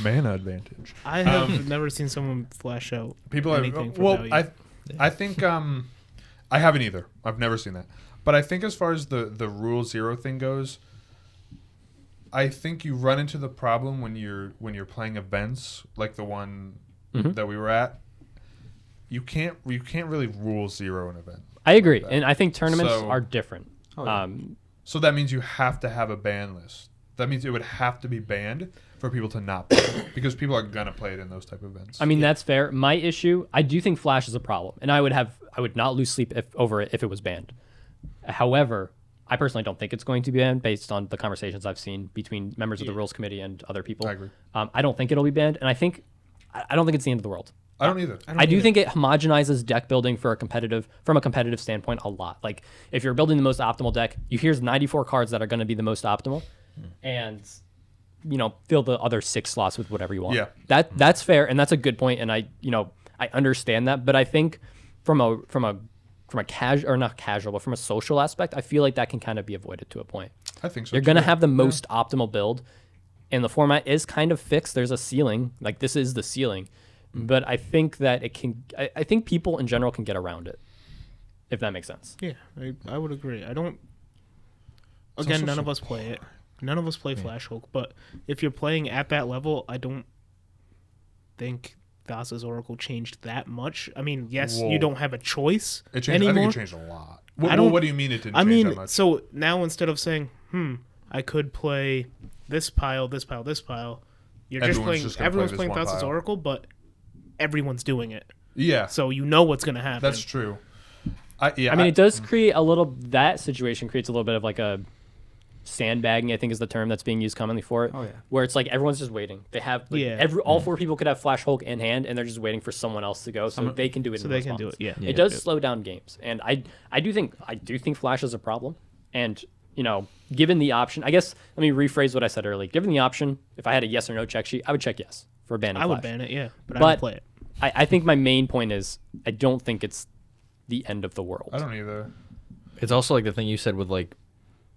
Mana advantage. I have never seen someone flash out anything for value. I think I haven't either. I've never seen that. But I think as far as the Rule 0 thing goes, I think you run into the problem when you're playing events like the one that we were at. You can't really Rule 0 an event. I agree, and I think tournaments are different. So that means you have to have a ban list. That means it would have to be banned for people to not play it, because people are gonna play it in those type of events. That's fair. My issue, I do think Flash is a problem, and I would not lose sleep over it if it was banned. However, I personally don't think it's going to be banned based on the conversations I've seen between members of the rules committee and other people. I agree. I don't think it'll be banned, and I don't think it's the end of the world. I don't either. I do think it homogenizes deck building from a competitive standpoint a lot. Like, if you're building the most optimal deck, here's 94 cards that are going to be the most optimal, and fill the other 6 slots with whatever you want. Yeah. That's fair, and that's a good point, and I understand that, but I think from a casual, or not casual, but from a social aspect, I feel like that can kind of be avoided to a point. I think so. You're going to have the most optimal build, and the format is kind of fixed. There's a ceiling. Like, this is the ceiling. But I think that I think people in general can get around it, if that makes sense. Yeah, I would agree. Again, none of us play it. None of us play Flash Hulk, but if you're playing at that level, I don't think Thassa's Oracle changed that much. I mean, yes, Whoa. you don't have a choice It changed. anymore. I think it changed a lot. What do you mean it didn't change that much? So now instead of saying, I could play this pile, this pile, this pile, you're everyone's playing Thassa's Oracle, but everyone's doing it. Yeah. So you know what's going to happen. That's true. I mean, it does create that situation creates a little bit of like a sandbagging, I think is the term that's being used commonly for it. Oh, yeah. Where it's like everyone's just waiting. They have all 4 people could have Flash Hulk in hand, and they're just waiting for someone else to go so they can do it. So they can do it. Yeah. It does slow down games, and I do think Flash is a problem. And given the option, I guess let me rephrase what I said earlier. Given the option, if I had a yes or no check sheet, I would check yes for banning Flash. I would ban it, yeah, but I would play it. I think my main point is I don't think it's the end of the world. I don't either. It's also like the thing you said with like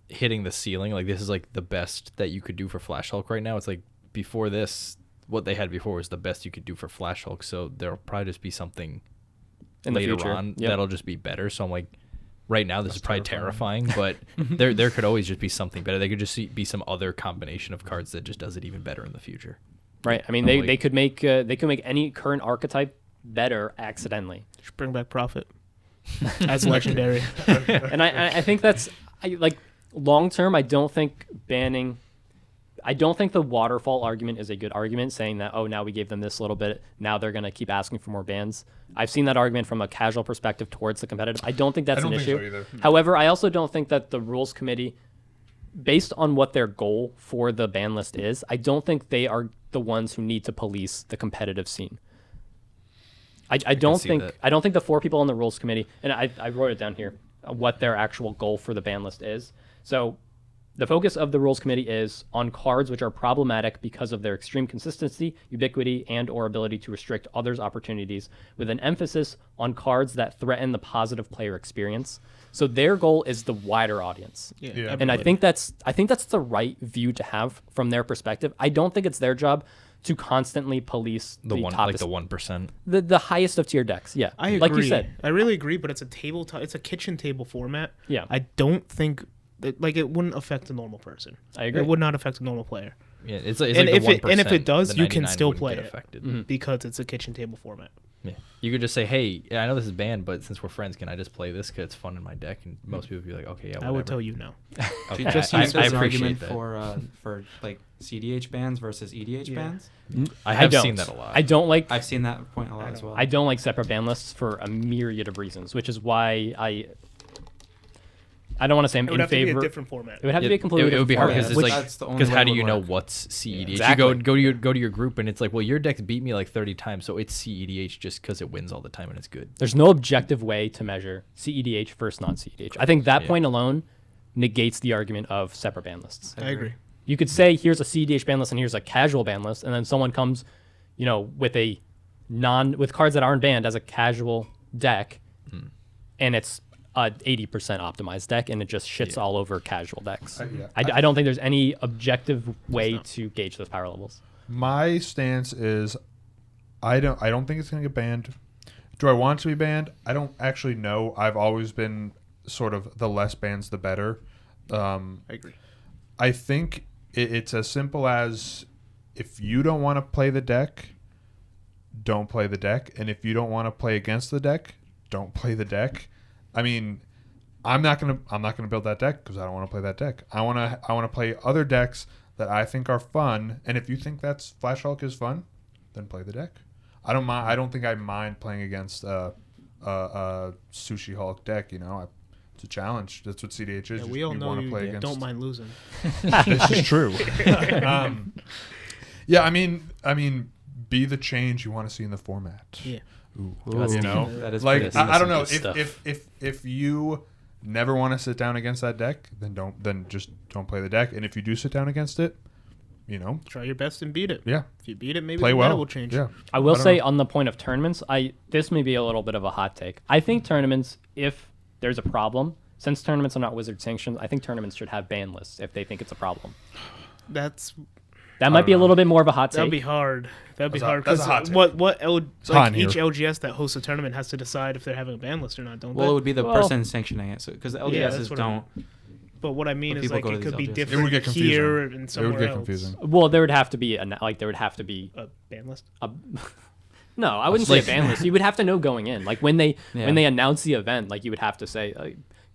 hitting the ceiling. Like this is like the best that you could do for Flash Hulk right now. It's like before this, what they had before was the best you could do for Flash Hulk. So there'll probably just be something in later the future on that'll just be better. So I'm like, right now this is probably terrifying, but there could always just be something better. There could just be some other combination of cards that just does it even better in the future. Right. I mean, they could make any current archetype better accidentally. Just bring back Prophet as legendary. And I think that's like long term. I don't think the waterfall argument is a good argument, saying that now we gave them this little bit, now they're going to keep asking for more bans. I've seen that argument from a casual perspective towards the competitive. I don't think that's an issue. So either. However, I also don't think that the rules committee, based on what their goal for the ban list is, I don't think they are the ones who need to police the competitive scene. I don't think the 4 people on the rules committee, and I wrote it down here, what their actual goal for the ban list is. So the focus of the rules committee is on cards which are problematic because of their extreme consistency, ubiquity, and or ability to restrict others' opportunities, with an emphasis on cards that threaten the positive player experience. So their goal is the wider audience. Yeah. And I think that's the right view to have from their perspective. I don't think it's their job to constantly police the 1%. The highest of tier decks. Yeah. I agree. Like you said. I really agree, but it's a kitchen table format. Yeah. I don't think it wouldn't affect a normal person. I agree. It would not affect a normal player. Yeah, it's and like if the 1%, if it does, the you can 99 still wouldn't play get it affected. because it's a kitchen table format. Yeah. You could just say, hey, I know this is banned, but since we're friends, can I just play this because it's fun in my deck? And most people would be like, okay, yeah, whatever. I would tell you no. Okay. Just I use as an appreciate argument that. for like cEDH bans versus EDH bans. I have don't. seen that a lot. I don't like. I've seen that point a lot as well. I don't like separate ban lists for a myriad of reasons, which is why I don't want to say I'm It would in have to be favor. a different format. It would have to be a completely It would be hard different because format. it's That's the only because way how it do would you know work. what's cEDH? Exactly. You go to your group and it's like, well, your deck's beat me like 30 times, so it's cEDH just because it wins all the time and it's good. There's no objective way to measure cEDH versus non-cEDH. I think that point alone negates the argument of separate ban lists. I agree. You could say here's a cEDH ban list and here's a casual ban list, and then someone comes, with cards that aren't banned as a casual deck, and it's a 80% optimized deck, and it just shits all over casual decks. I don't think there's any objective way to gauge those power levels. My stance is, I don't think it's going to get banned. Do I want it to be banned? I don't actually know. I've always been sort of the less bans, the better. I agree. I think it's as simple as if you don't want to play the deck, don't play the deck, and if you don't want to play against the deck, don't play the deck. I mean, I'm not gonna build that deck because I don't want to play that deck. I want to play other decks that I think are fun, and if you think that's Flash Hulk is fun, then play the deck. I don't mind. I don't think I mind playing against a Sushi Hulk deck. It's a challenge. That's what cEDH is. Yeah, we all know you don't mind losing. This is true. Yeah, I mean, be the change you want to see in the format. Yeah. Ooh. That is like pretty I don't know stuff. if you never want to sit down against that deck, then just don't play the deck. And if you do sit down against it, try your best and beat it. Yeah. If you beat it, maybe Play the well. meta will change. Yeah. I will say know. on the point of tournaments, this may be a little bit of a hot take. I think tournaments, if there's a problem, since tournaments are not Wizard sanctioned, I think tournaments should have ban lists if they think it's a problem. That might be a little bit more of a hot take. That'd be hard. That'd be hard that's because a hot take. each LGS that hosts a tournament has to decide if they're having a ban list or not, don't they? Well, it would be the person sanctioning it, because the LGSs that's what I don't. But what I mean is like it could be LGS. different It would get confusing. here and somewhere It would get else. confusing. Well, there would have to be a Ban list. no, I wouldn't say a ban list. You would have to know going in. Like when they announce the event, like you would have to say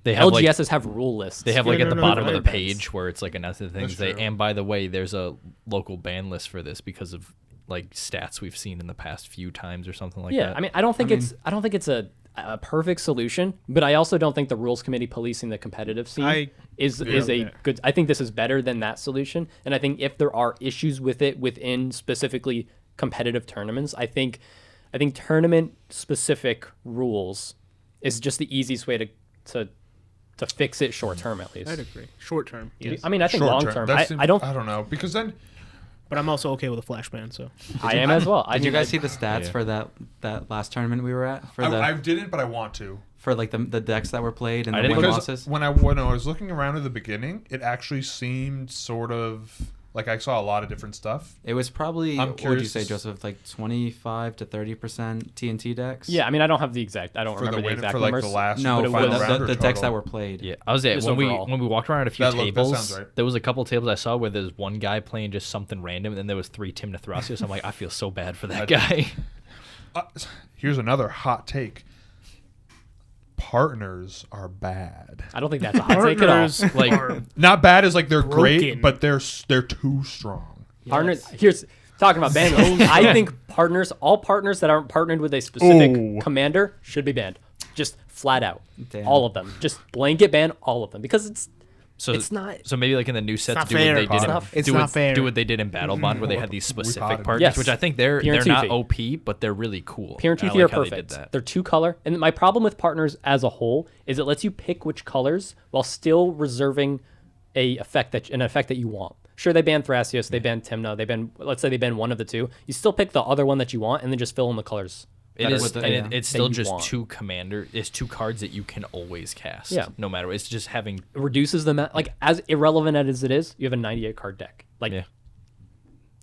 They have LGSs have rule lists. They have Yeah, like at the no, bottom of the events. page where it's like announcing things. That's true. And by the way, there's a local ban list for this because of like stats we've seen in the past few times or something like that. I mean, I don't think it's a perfect solution, but I also don't think the rules committee policing the competitive scene is a good. I think this is better than that solution, and I think if there are issues with it within specifically competitive tournaments, I think tournament specific rules is just the easiest way to fix it short term at least. I'd agree. Short term, yes. I mean, I think long term. I don't know because then. But I'm also okay with a flash ban. So I am as well. Did you guys see the stats for that last tournament we were at? I didn't, but I want to. For like the decks that were played and I the didn't win Because losses. when I was looking around at the beginning, it actually seemed sort of like I saw a lot of different stuff. It was probably, I'm what would you curious- say, Joseph, like 25 to 30% TNT decks? Yeah, I mean, I don't have the exact. I don't For the remember the win, exact for like numbers. the last No, it for was- final round the or decks that total? were played. Yeah, I was there Just when overall. we walked around a few That tables. sounds right. There was a couple tables I saw where there's one guy playing just something random, and then there was 3 Timna Thrasios. I'm like, I feel so bad for that guy. Here's another hot take. Partners are bad. I don't think that's a hot take at all. partners Like- are Not bad as like they're great, Broken. but they're too strong. Partners. Here's talking about ban lists. I think all partners that aren't partnered with a specific Ooh. commander should be banned. Just flat out, Damn. all of them. Just blanket ban all of them because it's not. So maybe like in the new sets, not do fair. what they did. It's do not what, fair. Do what they did in Battle Bond, where they had these specific potted. partners, Yes. which I think they're Pure and not Toothy. OP, but they're really cool. Pure and I Toothy are like how they did perfect. that. They're 2-color, and my problem with partners as a whole is it lets you pick which colors while still reserving an effect that you want. Sure, they ban Thrasios, they ban Timna, let's say they ban one of the two. You still pick the other one that you want, and then just fill in the colors. It is, with the- and yeah. it's still you just want. 2 commander. It's 2 cards that you can always cast. Yeah. No matter what. It's just having. It reduces the like as irrelevant as it is. You have a 98 card deck. Like Yeah.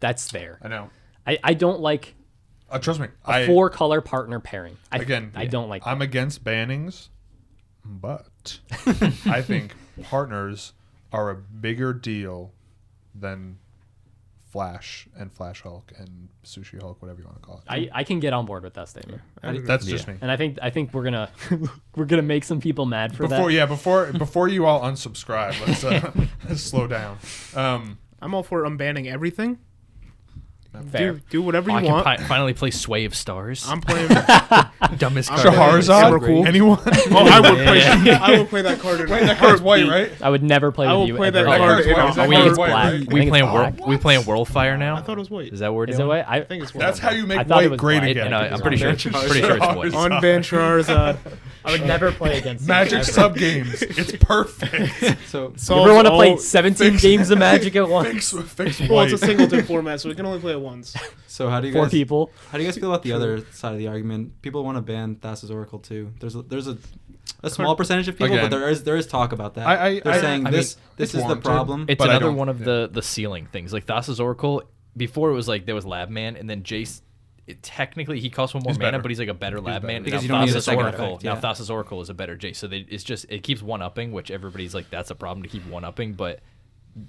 that's there. I know. I don't like Trust me. a 4-color partner pairing. I don't like. I'm against bannings, but I think partners are a bigger deal than Flash and Flash Hulk and Sushi Hulk, whatever you want to call it. I can get on board with that statement, That's just me. and I think we're gonna make some people mad for that. Before you all unsubscribe, let's slow down. I'm all for unbanning everything. Fair. Do whatever you I want. can finally play Sway of Stars. I'm playing. Dumbest card. Charizard? Super cool. Anyone? Oh, I would play. I will play that card. That card's white, right? I would never play I with will you. play ever that again. card. That card's white. I That think card's it's white, black. right? I We think playing it's black. we playing Worldfire now. I thought it was white. Is that what we're Is doing? it white? I think it's white. That's how you I make thought it white was great black. again. No, I'm pretty sure it's Unban Charizard. I would never play against Magic you. sub games. It's perfect. So You ever want to play 17 games of Magic at once? Fix Well, white. it's a singleton format, so we can only play it once. So how do you 4 guys people. How do you guys feel about the other side of the argument? People want to ban Thassa's Oracle too. There's a small percentage of people, Again, but there is talk about that. I They're saying mean, this it's is the warranted. problem. It's But I another don't- one of the ceiling things. Like Thassa's Oracle, before it was like there was Lab Man, and then Jace. Technically, he costs 1 more He's mana, better. but he's like a better Lab better. Man. Because Now you don't need a Thassa's second Oracle. effect, Now yeah. Thassa's Oracle is a better Jace, so it keeps 1-upping, which everybody's like that's a problem to keep 1-upping, but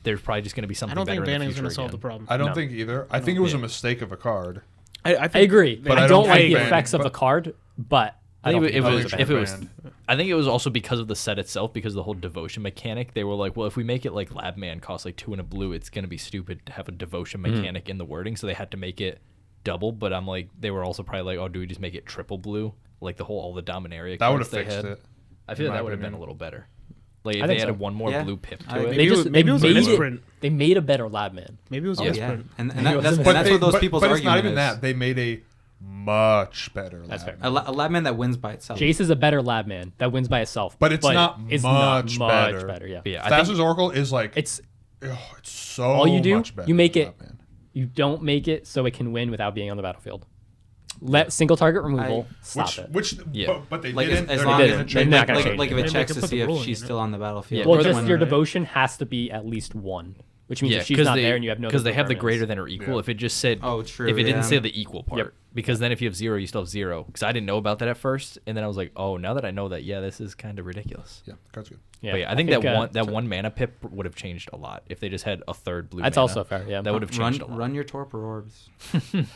there's probably just going to be I something don't better think in the banning is future going to solve again. the problem. I don't No. think either. I think it was a mistake of a card. I I agree. But I I don't don't like think the ban- effects of the but- card, but I think don't if think it it was, was if it was, banned. I think it was also because of the set itself, because of the whole devotion mechanic. They were like, well, if we make it like Lab Man costs like 2 and a blue, it's gonna be stupid to have a devotion mechanic in the wording, so they had to make it double. But I'm like, they were also probably like, oh, do we just make it triple blue, like all the Dominaria? That would cards have they fixed had? it. I feel in that my would have been opinion. a little better. Like if I they think added so. one more Yeah. blue pip I to it. agree. Maybe it was a misprint. They made a better Lab Man. Maybe it was a Yeah. misprint. And It that's wasn't- what those people's but argument it's not even is. that. They made a much better. That's Lab. fair. A Lab Man that wins by itself. Jace is a better Lab Man that wins by itself, But it's not it's much not better. much better. Yeah. But yeah, I think Thassa's Oracle is like It's it's so all you do. much better You make than it. Lab Man. You don't make it so it can win without being on the battlefield. Let single target removal. Stop it. Which Yeah. but they Like didn't. as They're long not did as gonna it. change They're not gonna it. change like if it. it Maybe checks they to put see the if rule in, she's you know? still on the battlefield. Yeah. Well, Which just one- your devotion has to be at least 1, which means if she's not there and you have no. because they have the permanents. greater than or equal. Yeah. If it just said, Oh, true, if it didn't yeah. say the equal part, Yep. because then if you have 0, you still have 0. Because I didn't know about that at first, and then I was like, oh, now that I know that, yeah, this is kind of ridiculous. Yeah, card's good. Yeah, but yeah, I think that one mana pip would have changed a lot if they just had a third blue. That's mana. also fair. Yeah, that would have changed. Run your torpor orbs.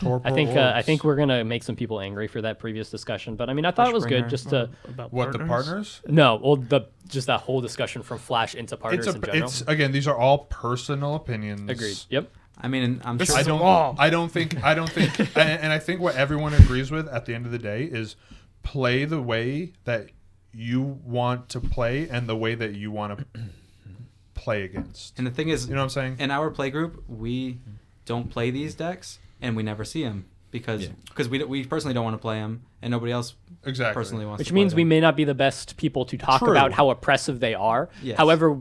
I think we're gonna make some people angry for that previous discussion, but I mean, I thought it was good just to about what the partners. No, well, just that whole discussion from Flash into partners in general. It's again, these are all personal opinions. Agreed. Yep. I mean, I'm This sure. is a law. I don't think, and I think what everyone agrees with at the end of the day is play the way that you want to play and the way that you want to play against. And the thing is, you know what I'm saying? In our play group, we don't play these decks, and we never see them because we personally don't want to play them, and nobody else personally wants. Which to means play we them. may not be the best people to talk True. about how oppressive they are. Yes. However,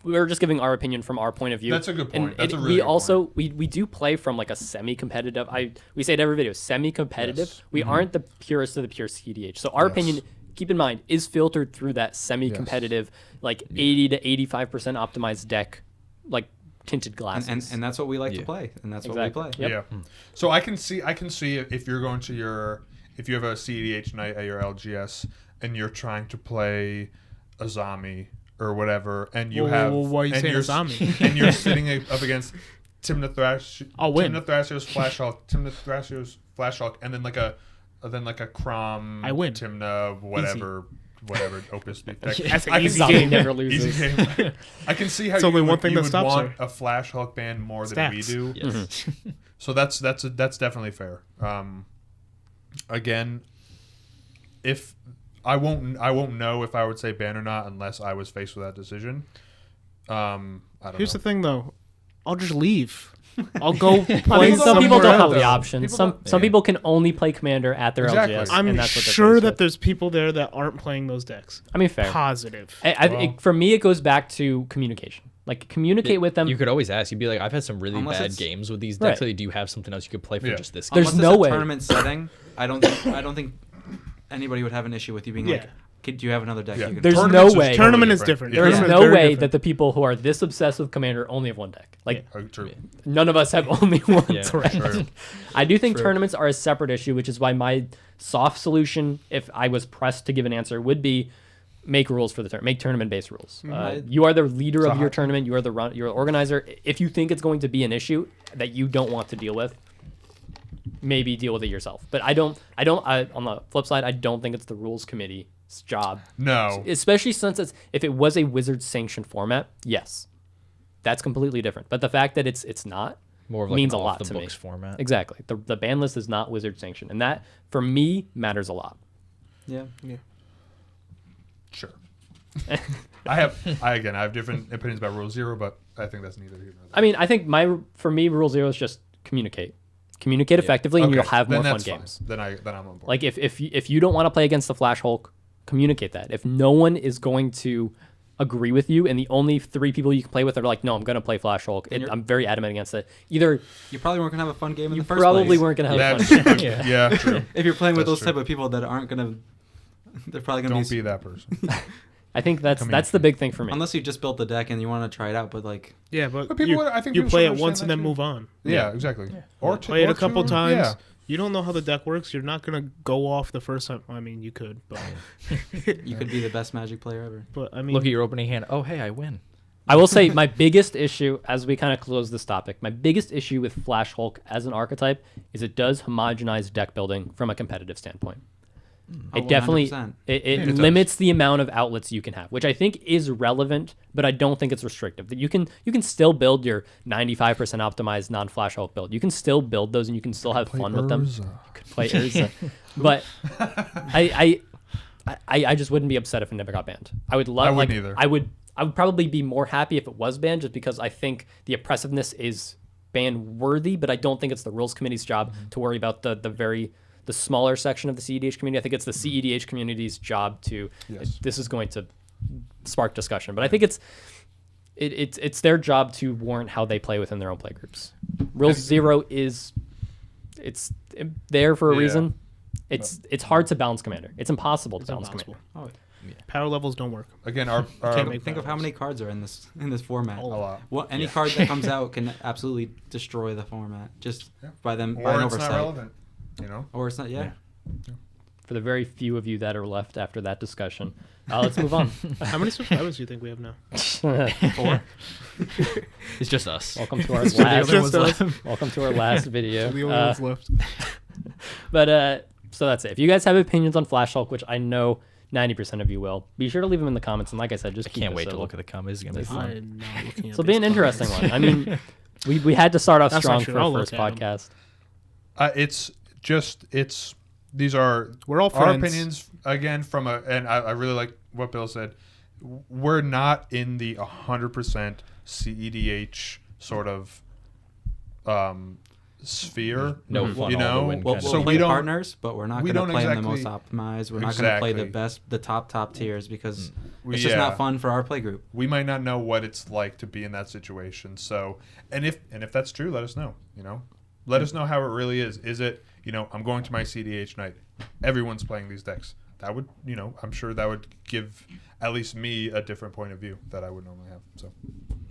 we're just giving our opinion from our point of view. That's a good point. And That's a really we good also point. we do play from like a semi-competitive. We say it every video, semi-competitive. Yes. We aren't the purest of the pure cEDH. So our opinion, keep in mind, is filtered through that semi-competitive, like 80 to 85% optimized deck, like tinted glasses. and that's what we like to play, and that's what we play. Yep. Yeah. So I can see if you're going to if you have a cEDH night at your LGS and you're trying to play Azami or whatever, and you have why are you and saying you're, Azami? and you're sitting up against Timna I'll win. Thrasher's Flash Hulk, and then like a Crom, I win. Timna, whatever Opus deck. That's an I can easy see- game. Never loses. Easy game. I can see how It's only you one would, thing you that would stops want her. a Flash Hulk ban more than we Stacks. do. Yes. So that's definitely fair. Again, if I won't know if I would say ban or not unless I was faced with that decision. I don't Here's know. the thing, though. I'll just leave. I'll go play I mean, some people don't have though. the option. People Some don't- people can only play Commander at their Exactly. LGS. I'm and that's what they're sure faced that with. there's people there that aren't playing those decks. I mean, fair. Positive. For me, it goes back to communication. Like, communicate with them. You could always ask. You'd be like, I've had some really Unless bad it's- games with these decks. Right. Like, do you have something else you could play for Yeah. just this game? There's Unless no it's a way. tournament setting. I don't think anybody would have an issue with you being like, "Kid, do you have another deck Yeah. you can?" There's play?" no Tournaments way. Tournament is different. different. Yeah. There's Tournament no is very way different. that the people who are this obsessed with Commander only have one deck. Like, True. none of us have only one Yeah. deck. True. I do think tournaments are a separate issue, which is why my soft solution, if I was pressed to give an answer, would be make rules for the tournament. Make tournament-based rules. You are the leader of your tournament. You are you're the organizer. If you think it's going to be an issue that you don't want to deal with, maybe deal with it yourself. But on the flip side, I don't think it's the rules committee's job. No. Especially since if it was a Wizards sanctioned format, yes, that's completely different. But the fact that it's not More of like means an a lot off to the me. books format. Exactly. The ban list is not Wizard sanctioned, and that for me matters a lot. Yeah. Sure. I have different opinions about Rule 0, but I think that's neither here nor there. I mean, I think for me, Rule 0 is just communicate effectively, and Okay, you'll have then more fun that's fine. games. Then I'm on board. Like if you don't want to play against the Flash Hulk, communicate that. If no one is going to agree with you, and the only 3 people you can play with are like, no, I'm going to play Flash Hulk, I'm very adamant against it. Either You probably weren't gonna have a fun game in the first probably place. weren't going to have That's fun. yeah, true. If you're playing with That's those type of people that aren't gonna, they're probably gonna Don't be that person. I think that's the big thing for me. unless you just built the deck and you want to try it out. But like, Yeah, but But people you, would- I think you people play should it once understand and then that move on. Yeah, exactly. Or Play it or a couple two, times. Yeah. You don't know how the deck works. You're not gonna go off the first time. I mean, you could, but you could be the best Magic player ever. I mean, Look at your opening hand. Oh, hey, I win. I will say my biggest issue, as we kind of close this topic, my biggest issue with Flash Hulk as an archetype is it does homogenize deck building from a competitive standpoint. It definitely 100%. it does. limits the amount of outlets you can have, which I think is relevant, but I don't think it's restrictive. That you can still build your 95% optimized non-Flash Hulk build. You can still build those and you can still have fun with them. You could play Urza. But I just wouldn't be upset if it never got banned. I would love I wouldn't either. I would probably be more happy if it was banned, just because I think the oppressiveness is ban worthy, but I don't think it's the rules committee's job to worry about the smaller section of the cEDH community. I think it's the cEDH community's job to. Yes. This is going to spark discussion, but I think it's their job to warrant how they play within their own play groups. Rules 0 is it's there for a Yeah. reason. It's hard to balance Commander. It's impossible to it's balance impossible. Commander. Power levels don't work. Again, Can't make Think of how many cards are in this format. a lot. Well, any card that comes out can absolutely destroy the format just by Or an it's oversight. not relevant. You know. Or it's not. Yeah. for the very few of you that are left after that discussion, let's move on. How many subscribers do you think we have now? 4. It's just us. Welcome to our Just last. us. Welcome to our last video. The only ones left. But so that's it. If you guys have opinions on Flash Hulk, which I know 90% of you will, be sure to leave them in the comments. And like I said, just Can't wait to look at the comments. It's gonna be fun. I'm not looking at So it'll be an interesting one. I mean, we had to start off That's strong not true. for our I'll first look at 'em. podcast. These are We're all our friends. opinions again and I really like what Bill said. We're not in the 100% CEDH sort of sphere. No fun. You all know? to win We'll kind of So play we don't- partners, but we're not we going to don't play in the most exactly- optimized. We're not going to play Exactly. the top tiers because We- it's just yeah. not fun for our play group. We might not know what it's like to be in that situation. So, and if that's true, let us know. You know, let us know how it really is. Is it, you know, I'm going to my CDH night. Everyone's playing these decks. That would, you know, I'm sure that would give at least me a different point of view that I would normally have. So,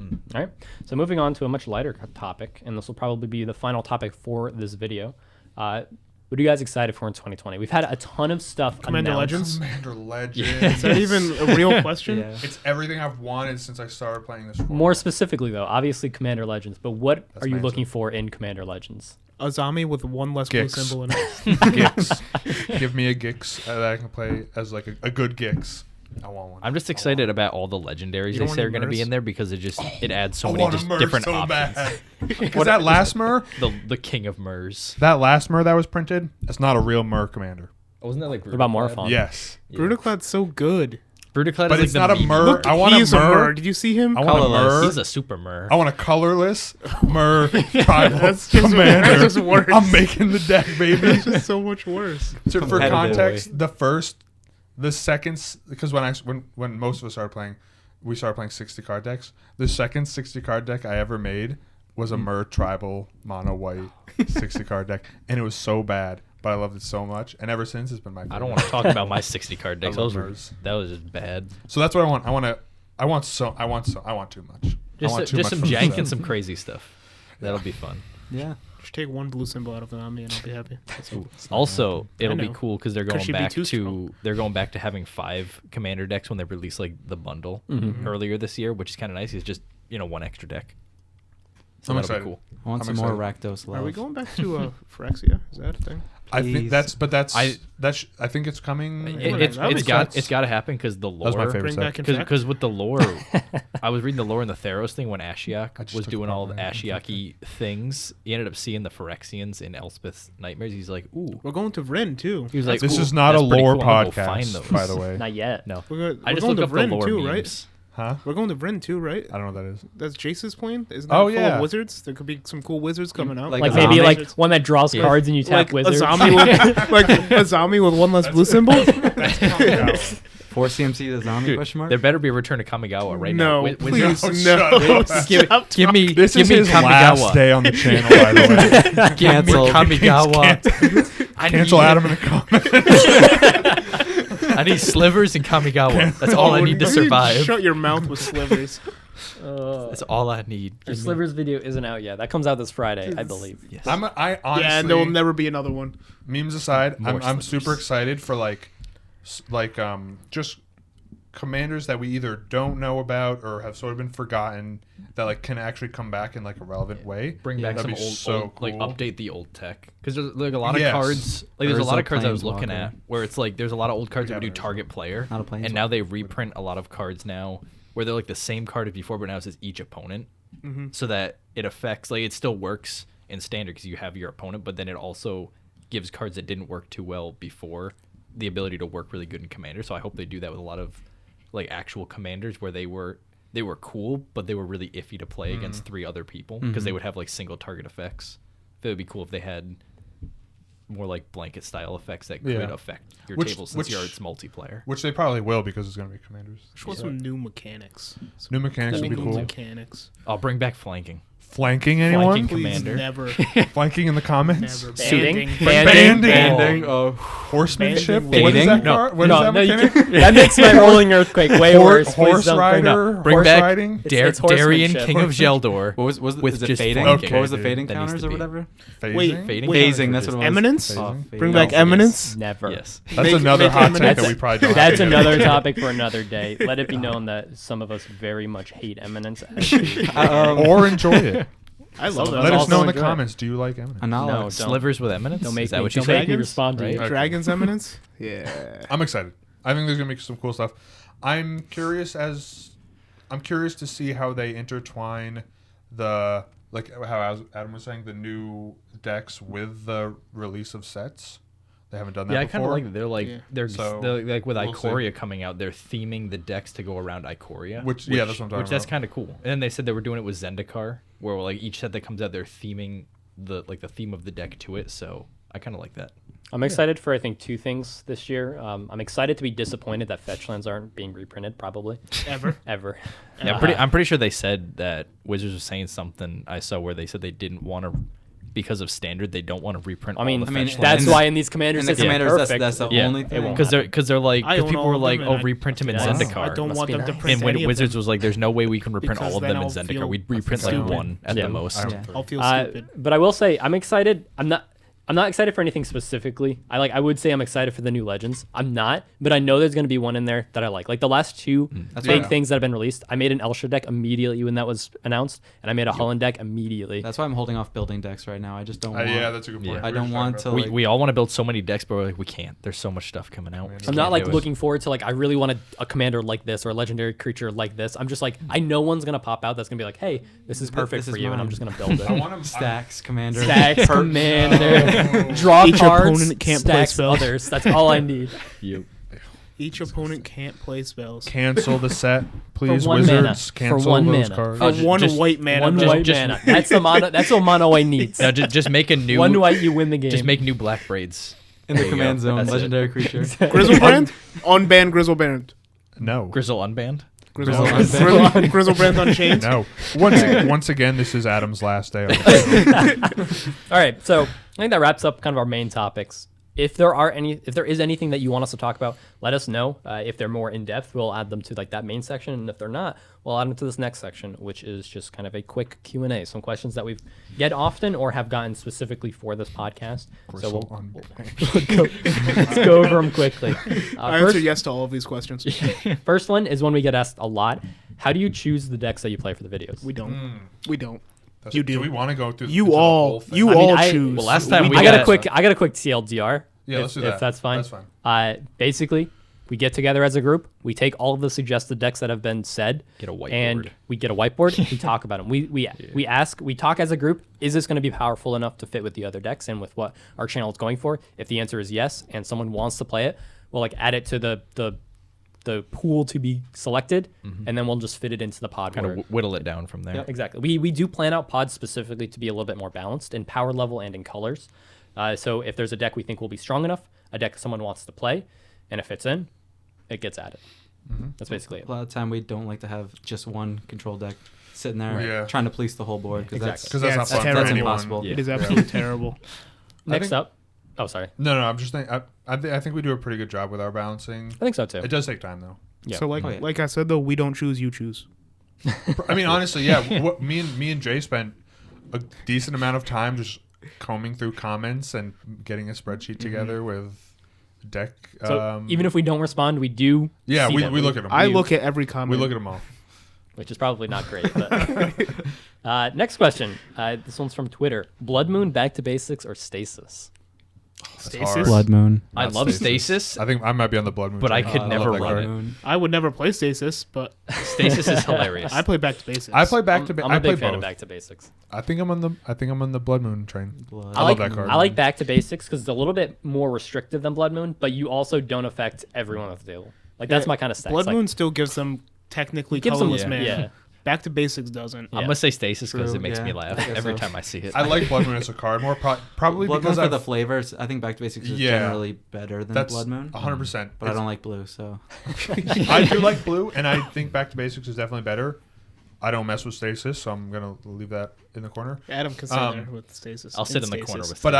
All right. So moving on to a much lighter topic, and this will probably be the final topic for this video. What are you guys excited for in 2020? We've had a ton of stuff Commander announced. Legends? Commander Legends. Is that even a real question? Yeah. It's everything I've wanted since I started playing this. Format. More specifically, though, obviously Commander Legends. But what That's are you my looking answer. for in Commander Legends? Azami with one less blue Gix. symbol in it. Gix. Give me a Gix that I can play as like a good Gix. I want one. I'm just excited about all the legendaries You they don't say are want going to be Murs? in there because it adds so I many want a just Mur different so options. bad. Because that last Mur, The king of Murs. that last Mur that was printed, that's not a real Mur commander. Wasn't that like What about Morphon? Yes. Brutaclad's so good. Brutaclad But is it's like not the a meme. Mur. Look, I want a he's a Mur. Mur. Did you see him? I want a Colorless. Mur. He's a super Mur. I want a colorless Mur tribal That's just commander. that's just worse. I'm making the deck, baby. It's just so much worse. So for Competitive. context, the second, because when most of us started playing, we started playing 60 card decks. The second 60 card deck I ever made was a Mur tribal mono white 60 card deck, and it was so bad, but I loved it so much, and ever since it's been my favorite. I don't want to talk about my 60 card decks. I love That was just bad. So that's what I want. I want too much. I want too Just some much from jank this and set. some crazy stuff. That'll be fun. Yeah. Just take one blue symbol out of Azami and I'll be happy. That's all. Also, it'll be know. cool because they're Could going she be back too to strong? having 5 commander decks when they released like the bundle earlier this year, which is kind of nice. It's just one extra deck. So I'm that'll excited. be cool. I want I'm some more excited. Rakdos love. Are we going back to Phyrexia? Is that a thing? I think Please. I think it's coming. It's that makes got sense. to happen because the lore. That's my favorite Bring set. back Infect? Because with the lore, I was reading the lore in the Theros thing when I Ashiok just was took doing that all the one. Ashiok-y things. He ended up seeing the Phyrexians in Elspeth's Nightmares. He's like, ooh. We're going to Vryn too. He was like, This ooh, is not a that's pretty lore cool. I'm gonna go find podcast, those. by the way. Not yet. No. We're I just going looked to up the Vryn lore too, memes. right? Huh? We're going to Vryn too, right? I don't know what that is. That's Jace's plane. Isn't that Oh, full yeah. of wizards? There could be some cool wizards coming out. Like Like Azami. maybe like one that draws cards and you tap like wizards. Azami with, like Azami with one less blue symbol. That's coming out. 4 CMC to Zombie Dude, question mark? there better be a return to Kamigawa right No, now. please, No, no. shut up. Give me This give is me his Kamigawa. last day on the channel, by the way. Canceled. Kamigawa. I Cancel need, Adam in the comments. I need slivers and Kamigawa. That's all I need to You survive. Shut your mouth with slivers. That's all I need. The Give me- Slivers video isn't out yet. That comes out this Friday, I believe. Yes. I honestly, Yeah, and there will never be another one. memes aside, More I'm slivers. super excited for just commanders that we either don't know about or have sort of been forgotten that like can actually come back in like a relevant way. Bring back That'd some be old, so like cool. update the old tech because there's like a lot of Yes. cards. Like there's a lot Urza of cards I was looking Planeswalker. at where it's like there's a lot of old cards that would do Yeah, target player, Not a and now Planeswalker. they reprint a lot of cards now where they're like the same card as before, but now it says each opponent, so that it affects like it still works in standard because you have your opponent, but then it also gives cards that didn't work too well before the ability to work really good in commander. So I hope they do that with a lot of like actual commanders where they were cool, but they were really iffy to play against 3 other people because they would have like single target effects. It would be cool if they had more like blanket style effects that could Yeah. affect your Which- table since which- it's multiplayer. Which they probably will because it's going to be commanders. Just want some new mechanics. New mechanics would be New cool. mechanics. I'll bring back flanking. Flanking anyone? Flanking commander. Never. Flanking in the comments? Never. Banding. Banding. Oh. Horsemanship? Banding. What is that No. card? What is that mechanic? That makes my rolling earthquake way worse. Please Horse don't bring rider? up. Bring Horse back riding? It's Darien, horsemanship. King of Geldor. What was With is it just fading? flanking. What was the Okay, fading dude. That needs counters to or be. whatever? Phasing? Fading. Phasing, that's what it was. Eminence? Oh, Phasing. Bring phasing. back Eminence? Never. Yes. That's Make- another make hot eminence. take that we probably don't That's have to another get topic for another day. Let it be known that some of us very much hate Eminence. or enjoy it. I love Some that. of Let us also know in the enjoy it. comments. Do you like Eminence? Anala. No, don't. Slivers with Eminence? Don't make Is that me, what you don't say? make me respond to Right? you. Okay. Dragon's Eminence? Yeah. I'm excited. I think there's gonna be some cool stuff. I'm curious to see how they intertwine the how Adam was saying, the new decks with the release of sets. They haven't done that Yeah, I before. kind of like it. They're So, they're like with we'll Ikoria coming out, they're theming the decks to go around Ikoria. Which that's what I'm talking Which that's about. kind of cool. And then they said they were doing it with Zendikar, where like each set that comes out, they're theming the theme of the deck to it. So I kind of like that. I'm excited for, I think, two things this year. I'm excited to be disappointed that fetch lands aren't being reprinted, probably. Ever? Ever. Yeah, I'm pretty sure they said that Wizards was saying something I saw where they said they didn't want to, because of standard, they don't want to reprint. I mean, all the fetch that's lands. why in these commanders, And the it's commanders, perfect. that's the Yeah, only it thing. won't because they're like, I because own people all were of like, them, oh, and reprint them in Yes. Zendikar. I don't Must want be them to nice. print And any when of Wizards them. was like, there's no way we can reprint Because all of then them in I'll Zendikar. feel We'd reprint like stupid. one at Yeah. the most. Yeah. I'll feel stupid. But I will say, I'm excited. I'm not excited for anything specifically. I would say I'm excited for the new Legends. I'm not, but I know there's going to be one in there that I like. Like the last two That's big right. things that have been released. I made an Elsha deck immediately when that was announced, and I made a Holland deck immediately. That's why I'm holding off building decks right now. I just don't want. Yeah, that's a good point. Yeah. We I were don't just want talking to, We all want to build so many decks, but we're like, we can't. There's so much stuff coming out. We just I'm not can't like do it. looking forward to I really want a commander like this or a legendary creature like this. I'm just like, I know one's gonna pop out that's gonna be like, hey, this is perfect this for is you, and I'm mine. just gonna build it. I want him. Stacks, commander. Stacks, commander, draw Each cards, opponent can't play stacks spells. others. That's all I need. Yep. Each opponent can't play spells. Cancel the set, please. one Wizards, mana. cancel For one those mana. cards. Oh, For one just white mana. One though. white just- mana. That's the mono. That's what mono white needs. No, just make a new. One white, you win the game. Just make new black braids. In the There you command go. zone, That's it. legendary creature. Grizzlebrand? Unban Grizzlebrand. No. Grizzle unbanned. Grizzlebrand Unchained? No. Once again, this is Adam's last day. All right, so I think that wraps up kind of our main topics. If there is anything that you want us to talk about, let us know. If they're more in depth, we'll add them to that main section, and if they're not, we'll add them to this next section, which is just kind of a quick Q&A. Some questions that we get often or have gotten specifically for this podcast. So let's go over them quickly. I answer yes to all of these questions. First one is one we get asked a lot. How do you choose the decks that you play for the videos? We don't. We don't. That's- You do. Do we want to go through? You into the all. whole thing? You I mean, all I- choose. Well, last time we I got got a quick TLDR. Yeah, if, let's do if that. that's fine. That's fine. Basically, we get together as a group. We take all of the suggested decks that have been said. Get a whiteboard. And we get a whiteboard. And we talk about them. We talk as a group. Is this going to be powerful enough to fit with the other decks and with what our channel is going for? If the answer is yes, and someone wants to play it, we'll add it to the pool to be selected, and then we'll just fit it into the pod. Kind where- of whittle it down from there. Exactly. We do plan out pods specifically to be a little bit more balanced in power level and in colors. So if there's a deck we think will be strong enough, a deck someone wants to play, and it fits in, it gets added. That's basically it. A lot of time we don't like to have just one control deck sitting there Yeah. trying to police the whole board because Exactly. Because Yeah, that's it's not fun for terrible. anyone. impossible. It is absolutely terrible. Next think- up. Oh, sorry. No, I'm just thinking. I think we do a pretty good job with our balancing. I think so too. It does take time though. Yeah. So Oh, yeah. like I said though, we don't choose. You choose. I mean, honestly, yeah. What me and Jay spent a decent amount of time just combing through comments and getting a spreadsheet together with deck. So even if we don't respond, we do. yeah, see we them, look at them. I look at every comment. We look at them all. which is probably not great. But. Next question. This one's from Twitter. Blood Moon, Back to Basics, or Stasis? Stasis. Blood Moon. I Not love Stasis, I think I might be on the Blood Moon. but I train. could love never that run card. it. Moon. I would never play Stasis, but Stasis is hilarious. I play Back to Basics. I play back to I'm I a play big fan both. of Back to Basics. I think I'm on the Blood Moon train. Blood. I love that card. I like Back to Basics because it's a little bit more restrictive than Blood Moon, but you also don't affect everyone at the table. Like that's my kind of stacks. Blood like, Moon still gives them technically gives them, colorless man. yeah. Back to Basics doesn't. Yeah. I'm gonna say Stasis because True, it makes yeah. me laugh I guess every so. time I see it. I like Blood Moon as a card more, probably Blood because Moon for the I've- flavors. I think Back to Basics is Yeah. generally better than that's Blood Moon. 100%. But I don't like blue, so I do like blue, and I think Back to Basics is definitely better. I don't mess with stasis, so I'm gonna leave that in the corner. Adam can sit there with stasis. I'll sit in the corner with stasis. But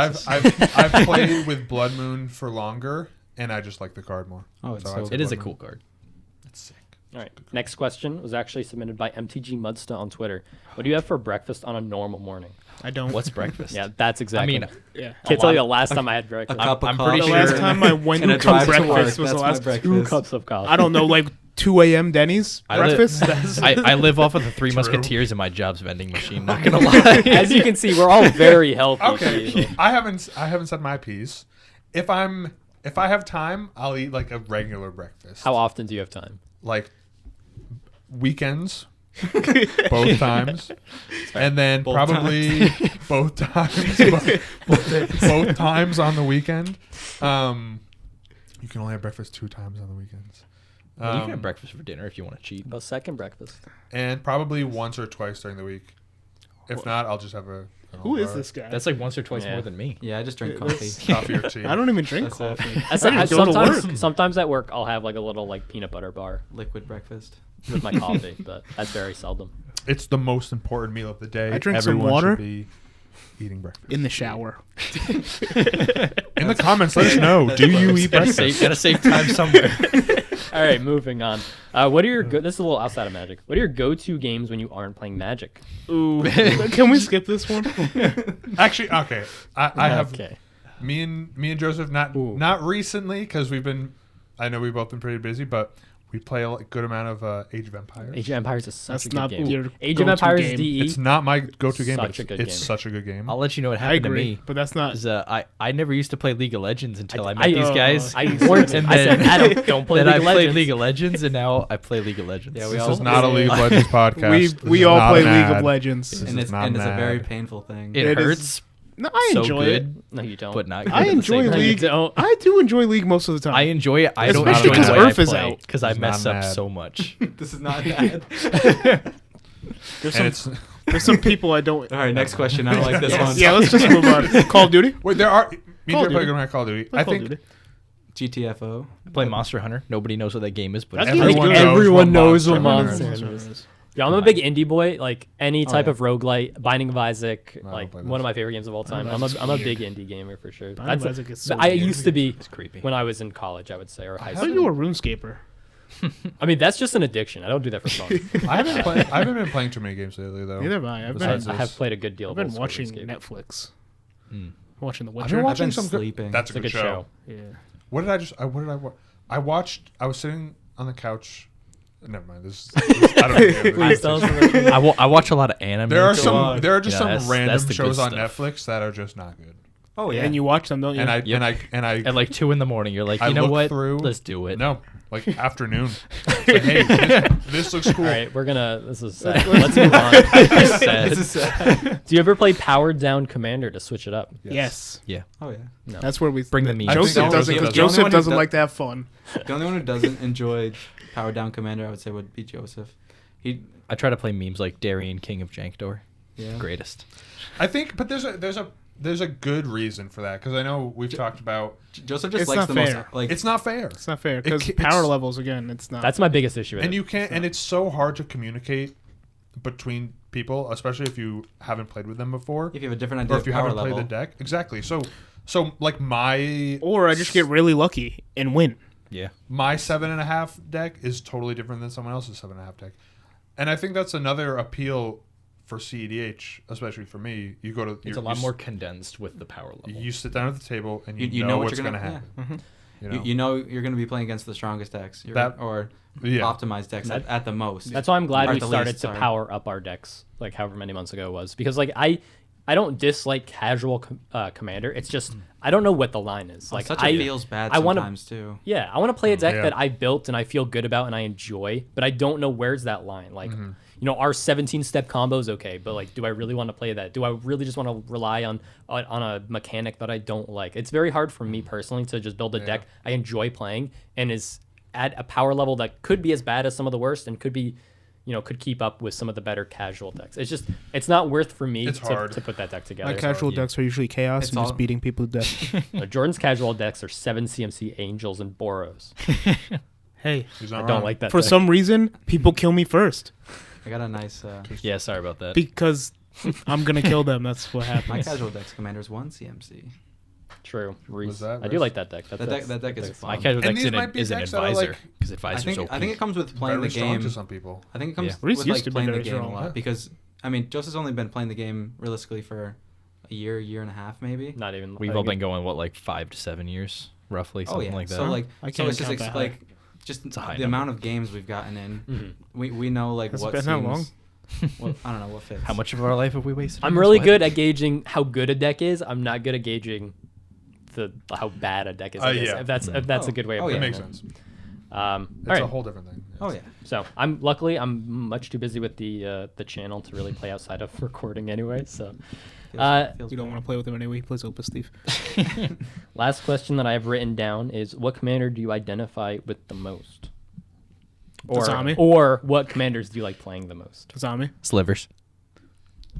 I've played with Blood Moon for longer, and I just like the card more. Oh, it is a cool card. It's sick. All right. Next question was actually submitted by MTG Mudsta on Twitter. What do you have for breakfast on a normal morning? I don't. What's breakfast? Yeah, that's exactly. I mean, yeah. Can't tell you the last time I had breakfast. A cup of I'm coffee. pretty The sure. last time I went And a to drive to work, breakfast was that's the my last breakfast. 2 cups of coffee. I don't know, like 2 a.m. Denny's breakfast. I live off of the Three Musketeers and my job's vending machine. Not gonna lie. As you can see, we're all very healthy. Okay, I haven't said my piece. If I have time, I'll eat like a regular breakfast. How often do you have time? Like weekends, both times, and then probably both times, both times on the weekend. You can only have breakfast 2 times on the weekends. You can have breakfast for dinner if you want to cheat. About second breakfast. And probably once or twice during the week. If not, I'll just have a. Who is this guy? That's like once or twice more than me. Yeah, I just drink coffee. Coffee or tea. I don't even drink That's it. coffee. Sometimes at work, I'll have like a little like peanut butter bar Liquid breakfast. with my coffee, but that's very seldom. It's the most important meal of the day. I drink some Everyone water. should be eating breakfast. In the shower. In the comments, let us know. Do you eat breakfast? Gotta save time somewhere. All right, moving on. What are your this is a little outside of Magic. What are your go-to games when you aren't playing Magic? Ooh. Can we skip this one? Actually, okay. I have Okay. me and Joseph not recently because I know we've both been pretty busy, but we play a good amount of Age of Empires. Age of Empires is such That's a good not game. your Age of go-to Empires game. DE. It's not my go-to game, Such but a good it's game. such a good game. I'll let you know what I happened to agree, me. but that's not. 'Cause, I never used to play League of Legends until I met these guys. I warned him. I said, Adam, don't play Then League I of played Legends. League of Legends, and now I play League of Legends. Yeah, we This all is not a League of Legends podcast. This we is all not play an League of ad. Legends. This And is it's not and an it's a very ad. painful thing. It It is- hurts, No, I so enjoy good, it. No, you don't. but not good. I at the enjoy same time. League. don't. I do enjoy League most of the time. I enjoy it. I don't Especially enjoy 'cause the way Earth I is play out. because I It's mess not up mad. so much. This is not bad. there's And some it's there's some people I don't. All right, next question. I don't like this one. Yeah, let's just move on. Call of Duty. wait. There are me Call and of Jay Duty. play Call of Duty. Play I Call of think Duty. GTFO. Play Monster Hunter. Nobody knows what that game is, but That's it's good. everyone Everyone knows everyone what knows what Monster Monster Hunter is. Hunter Yeah, I'm a big indie boy. Like any type yeah. of roguelite, Binding of Isaac, I like don't play one of those. my favorite games of all time. Binding of Isaac's I'm a weird. big indie gamer for sure. Binding of Isaac is so I weird. used to be It's creepy. when I was in college, I would say, or high I school. thought you were a RuneScaper. I mean, that's just an addiction. I don't do that for fun. I haven't been playing too many games lately though. Neither have I. Besides I have this. played a good deal. I've been of old watching school RuneScape. Netflix. Mm. Watching The I've Witcher. been I've watching been some sleeping. That's It's a good show. Yeah. What did I just? What did I watch? I watched. I was sitting on the couch. Never mind. This I don't know. Please tell us what you- I watch a lot of anime. There are too. some. There are just Yeah, some that's random the good shows on stuff. Netflix that are just not good. Oh yeah. And you watch them, don't you? And I Yep. and I At like 2 a.m, you're like, I you know look what? through- Let's do it. no like afternoon. It's like, hey, this looks cool. All right, we're gonna. This is sad. Let's move on. Sad. This is Do you ever play Powered Down Commander to switch it up? yes. Yeah. Oh yeah. No. That's where we Bring the memes. Joseph think doesn't. Joseph Because doesn't. Joseph The only one who doesn't does- like to have fun. The only one who doesn't enjoy Power Down Commander, I would say, would be Joseph. I try to play memes like Darian, King of Jankdor. Yeah. Greatest. I think, but there's a good reason for that because I know we've talked about. Joseph just It's likes not the fair. most like. It's not fair, It's not fair because it's- power levels again. It's not. That's my biggest issue. With and it. you can't. And it's so hard to communicate between people, especially if you haven't played with them before, if you have a different idea or if you of power haven't level. played the deck. Exactly. So like my Or I just get really lucky and win. Yeah. my 7.5 deck is totally different than someone else's 7.5 deck, and I think that's another appeal for cEDH, especially for me. You go to It's a lot more condensed with the power level. You sit down at the table and you, You know, know what what's you're going to gonna- happen. yeah. Mhm. You know? You know you're going to be playing against the strongest decks, or Yeah. optimized decks at the most. That's why I'm glad Or we at the started least, to sorry. power up our decks, like however many months ago it was, because like I don't dislike casual commander. It's just I don't know what the line is. Like Such I a feels bad I wanna- sometimes too. Yeah, I want to play a deck Yeah. that I built and I feel good about and I enjoy, but I don't know where's that line. Like, you know, our 17-step combo is okay, but like, do I really want to play that? Do I really just want to rely on a mechanic that I don't like? It's very hard for me personally to just build a deck I enjoy playing and is at a power level that could be as bad as some of the worst and could be, you know, could keep up with some of the better casual decks. It's just, it's not worth for me It's hard. to put that deck together. My casual decks are usually chaos It's and all- just beating people to death. Jordan's casual decks are 7 CMC Angels and Boros. Hey, He's I not don't wrong. like that for deck. some reason, people kill me first. I got a nice. Yeah, sorry about that. Because I'm gonna kill them. That's what My happens. casual deck's Commander's 1 CMC. True. Reese. that I do Reese? like that deck. That deck is fun. My casual And deck's these might be is an decks that are, advisor like, because advisor's OP. I think it comes with playing Very the strong game. to some people. I think it comes Yeah. Reese with used like to be playing the very game a strong. lot Yeah. because I mean Joseph's only been playing the game realistically for a year and a half maybe. Not even. We've all been going like 5 to 7 years, roughly, something like that. So like, I so can't it's just count that high. like just It's a high the number. amount of games we've gotten in. Mhm. We know like Has it what been seems. that long? What, I don't know what fits. How much of our life have we wasted? I'm on really this good web? at gauging how good a deck is. I'm not good at gauging how bad a deck is. I guess, Yeah. if that's a good way of Oh, putting yeah. Makes it. sense. All It's right. a whole different thing. Oh yeah. So I'm much too busy with the channel to really play outside of recording anyway. So Feels You don't bad. want to play with him anyway. He plays Opus Thief. last question that I have written down is, what commander do you identify with the most? Tazami. Or what commanders do you like playing the most? Tazami. Slivers.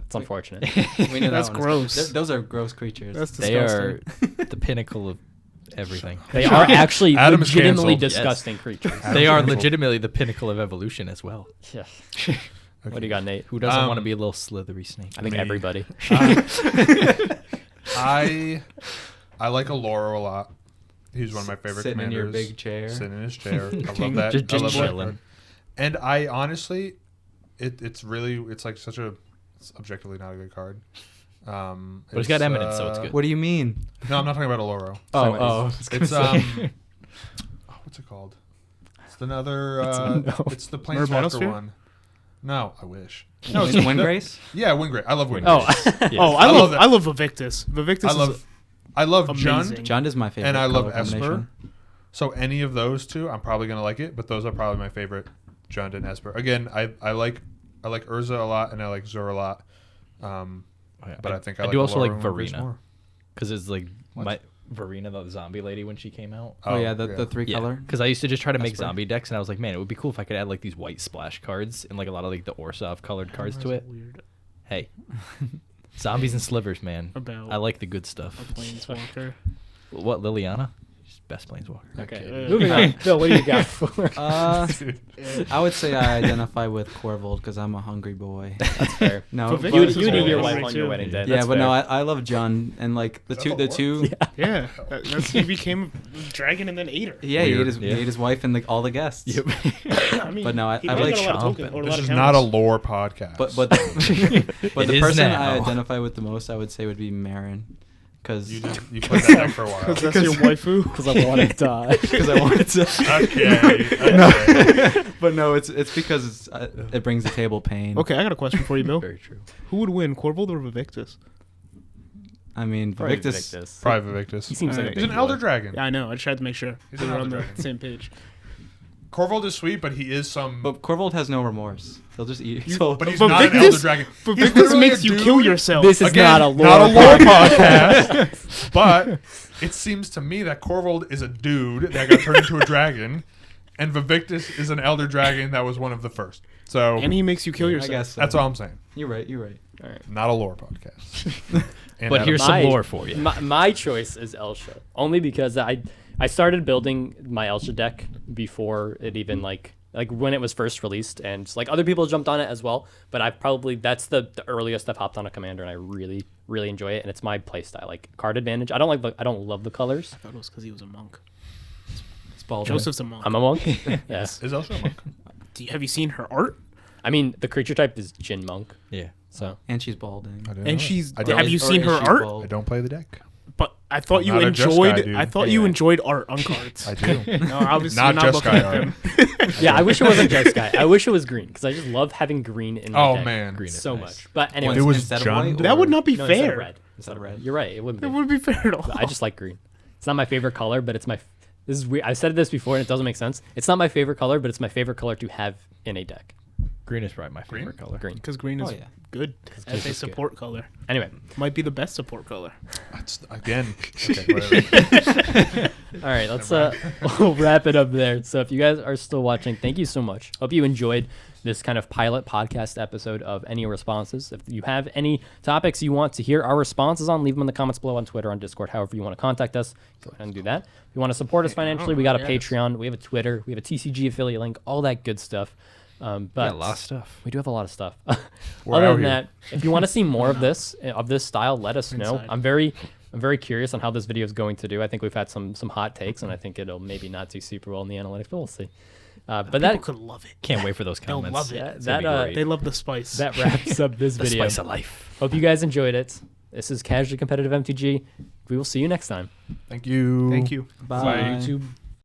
It's unfortunate. We knew That's that one. gross. Those are gross creatures. That's They disgusting. are the pinnacle of everything. They are actually Adam is legitimately canceled. disgusting creatures. They are Canceled. legitimately the pinnacle of evolution as well. Yeah. What do you got, Nate? Who doesn't want to Um, be a little slithery snake? I think Me. everybody. I like Aloro a lot. He's one of my favorite Sitting in commanders. your big chair. Sitting in his chair. I love King. that. Just I love that chilling. card. And I honestly, it's like such a, it's objectively not a good card. But it's got eminence, so it's good. What do you mean? No, I'm not talking about Aloro. Oh, It's what's it called? It's another. It's the Planeswalker Manosphere? one. No, I wish. No, it's Windgrace. Yeah, Windgrace. I love Windgrace. Oh, Yes. Oh, I love that. I love Vivictus. Vivictus I love amazing. Jund. Jund is my favorite. And I love color Esper. combination. So any of those two, I'm probably gonna like it. But those are probably my favorite, Jund and Esper. Again, I like Urza a lot, and I like Zur a lot. But I think I do also like Allura and Windgrace Varina more. because it's like my Varina, the zombie lady, when she came out. Oh yeah, the three color. Because I used to just try to make Esper. zombie decks, and I was like, man, it would be cool if I could add like these white splash cards and like a lot of like the Orsov colored cards to it. Weird Hey, zombies and slivers, man. about I like the good stuff. a planeswalker. What, Liliana? She's best planeswalker. okay. Moving on. Phil, what do you got for? I would say I identify with Corvold because I'm a hungry boy. That's fair. No, Vivictus You is and your very wife hungry on your too. wedding day. yeah, That's but no, fair. I love Jund and like the two. Yeah, he became a dragon and then ate her. Yeah, he Weird. ate his wife and like all the guests. Yep. I mean, But no, I he like got a lot of tokens, or a This lot is of not a counters. lore podcast. But It the is person now. I identify with the most, I would say, would be Marin, because you played that deck for a while. That's your waifu. Because I want to die. I wanted to. Okay. But no, it's because it brings the table pain. Okay, I got a question for you, Bill. Very true. Who would win, Corvold or Vivictus? I mean, Probably Vivictus. Victus. Probably Victus. He seems like a He's He's big an boy. Elder Dragon. Yeah, I know. I just tried to make sure He's we an were on elder the dragon. same page. Corvold is sweet, but he is some. But Corvold has no remorse. They'll just eat. But he's But not an Victus- Elder Dragon. But He's Victus literally makes a you dude- kill yourself. This is Again, not a lore. not a lore podcast. But it seems to me that Corvold is a dude that got turned into a dragon, and Vivictus is an Elder Dragon that was one of the first. So and he makes you kill I yourself. guess so. that's all I'm saying. You're right. You're right. Not a lore podcast. And But Adam- here's some lore for you. My choice is Elsha, only because I started building my Elsha deck before it even like when it was first released, and like other people jumped on it as well. But that's the earliest I've hopped on a commander, and I really enjoy it, and it's my playstyle, like card advantage. I don't love the colors. I thought it was because he was a monk. It's bald. Joseph's a monk. I'm a monk. Yes. is Elsha a monk? Have you seen her art? I mean, the creature type is Jin monk. Yeah. So And she's balding. I didn't And know she's. that. I don't- Have you Or seen is her she art? bald? I don't play the deck. But I thought I'm you not a Just enjoyed. guy, dude. I thought you Anyway. enjoyed art on cards. I do. No, obviously Not you're not Just looking Guy at art. them. yeah, I wish it wasn't just guy. I wish it was green, because I just love having green in my Oh, deck. man. Green is so nice. much. But anyway, It was Instead of Jund. white, That would not be no, instead of fair. red. Instead of red. You're right. It wouldn't It be. wouldn't be fair at all. I just like green. It's not my favorite color, but it's my. This is weird. I said this before, and it doesn't make sense. It's not my favorite color, but it's my favorite color to have in a deck. Green is probably my favorite color. Green. Because green is Oh, yeah. good as a support color. Anyway, Might be the best support color. That's, again. Okay, whatever. all right. Let's we'll wrap it up there. So if you guys are still watching, thank you so much. Hope you enjoyed this kind of pilot podcast episode of Any Responses. If you have any topics you want to hear our responses on, leave them in the comments below on Twitter, on Discord, however you want to contact us. Go ahead and do that. If you want to support us financially, we got a Patreon, we have a Twitter, we have a TCG affiliate link, all that good stuff. But a lot of stuff. We do have a lot of stuff. We're Other out than here. that, if you want to see more of this style, let us know. Inside. I'm very curious on how this video is going to do. I think we've had some hot takes, and I think it'll maybe not do super well in the analytics, but we'll see. But People that could love it. Can't wait for those They'll comments. love it. that They love the spice. that wraps up this The video. spice of life. Hope you guys enjoyed it. This is Casually Competitive MTG. We will see you next time. Thank you. Thank you. Bye. YouTube.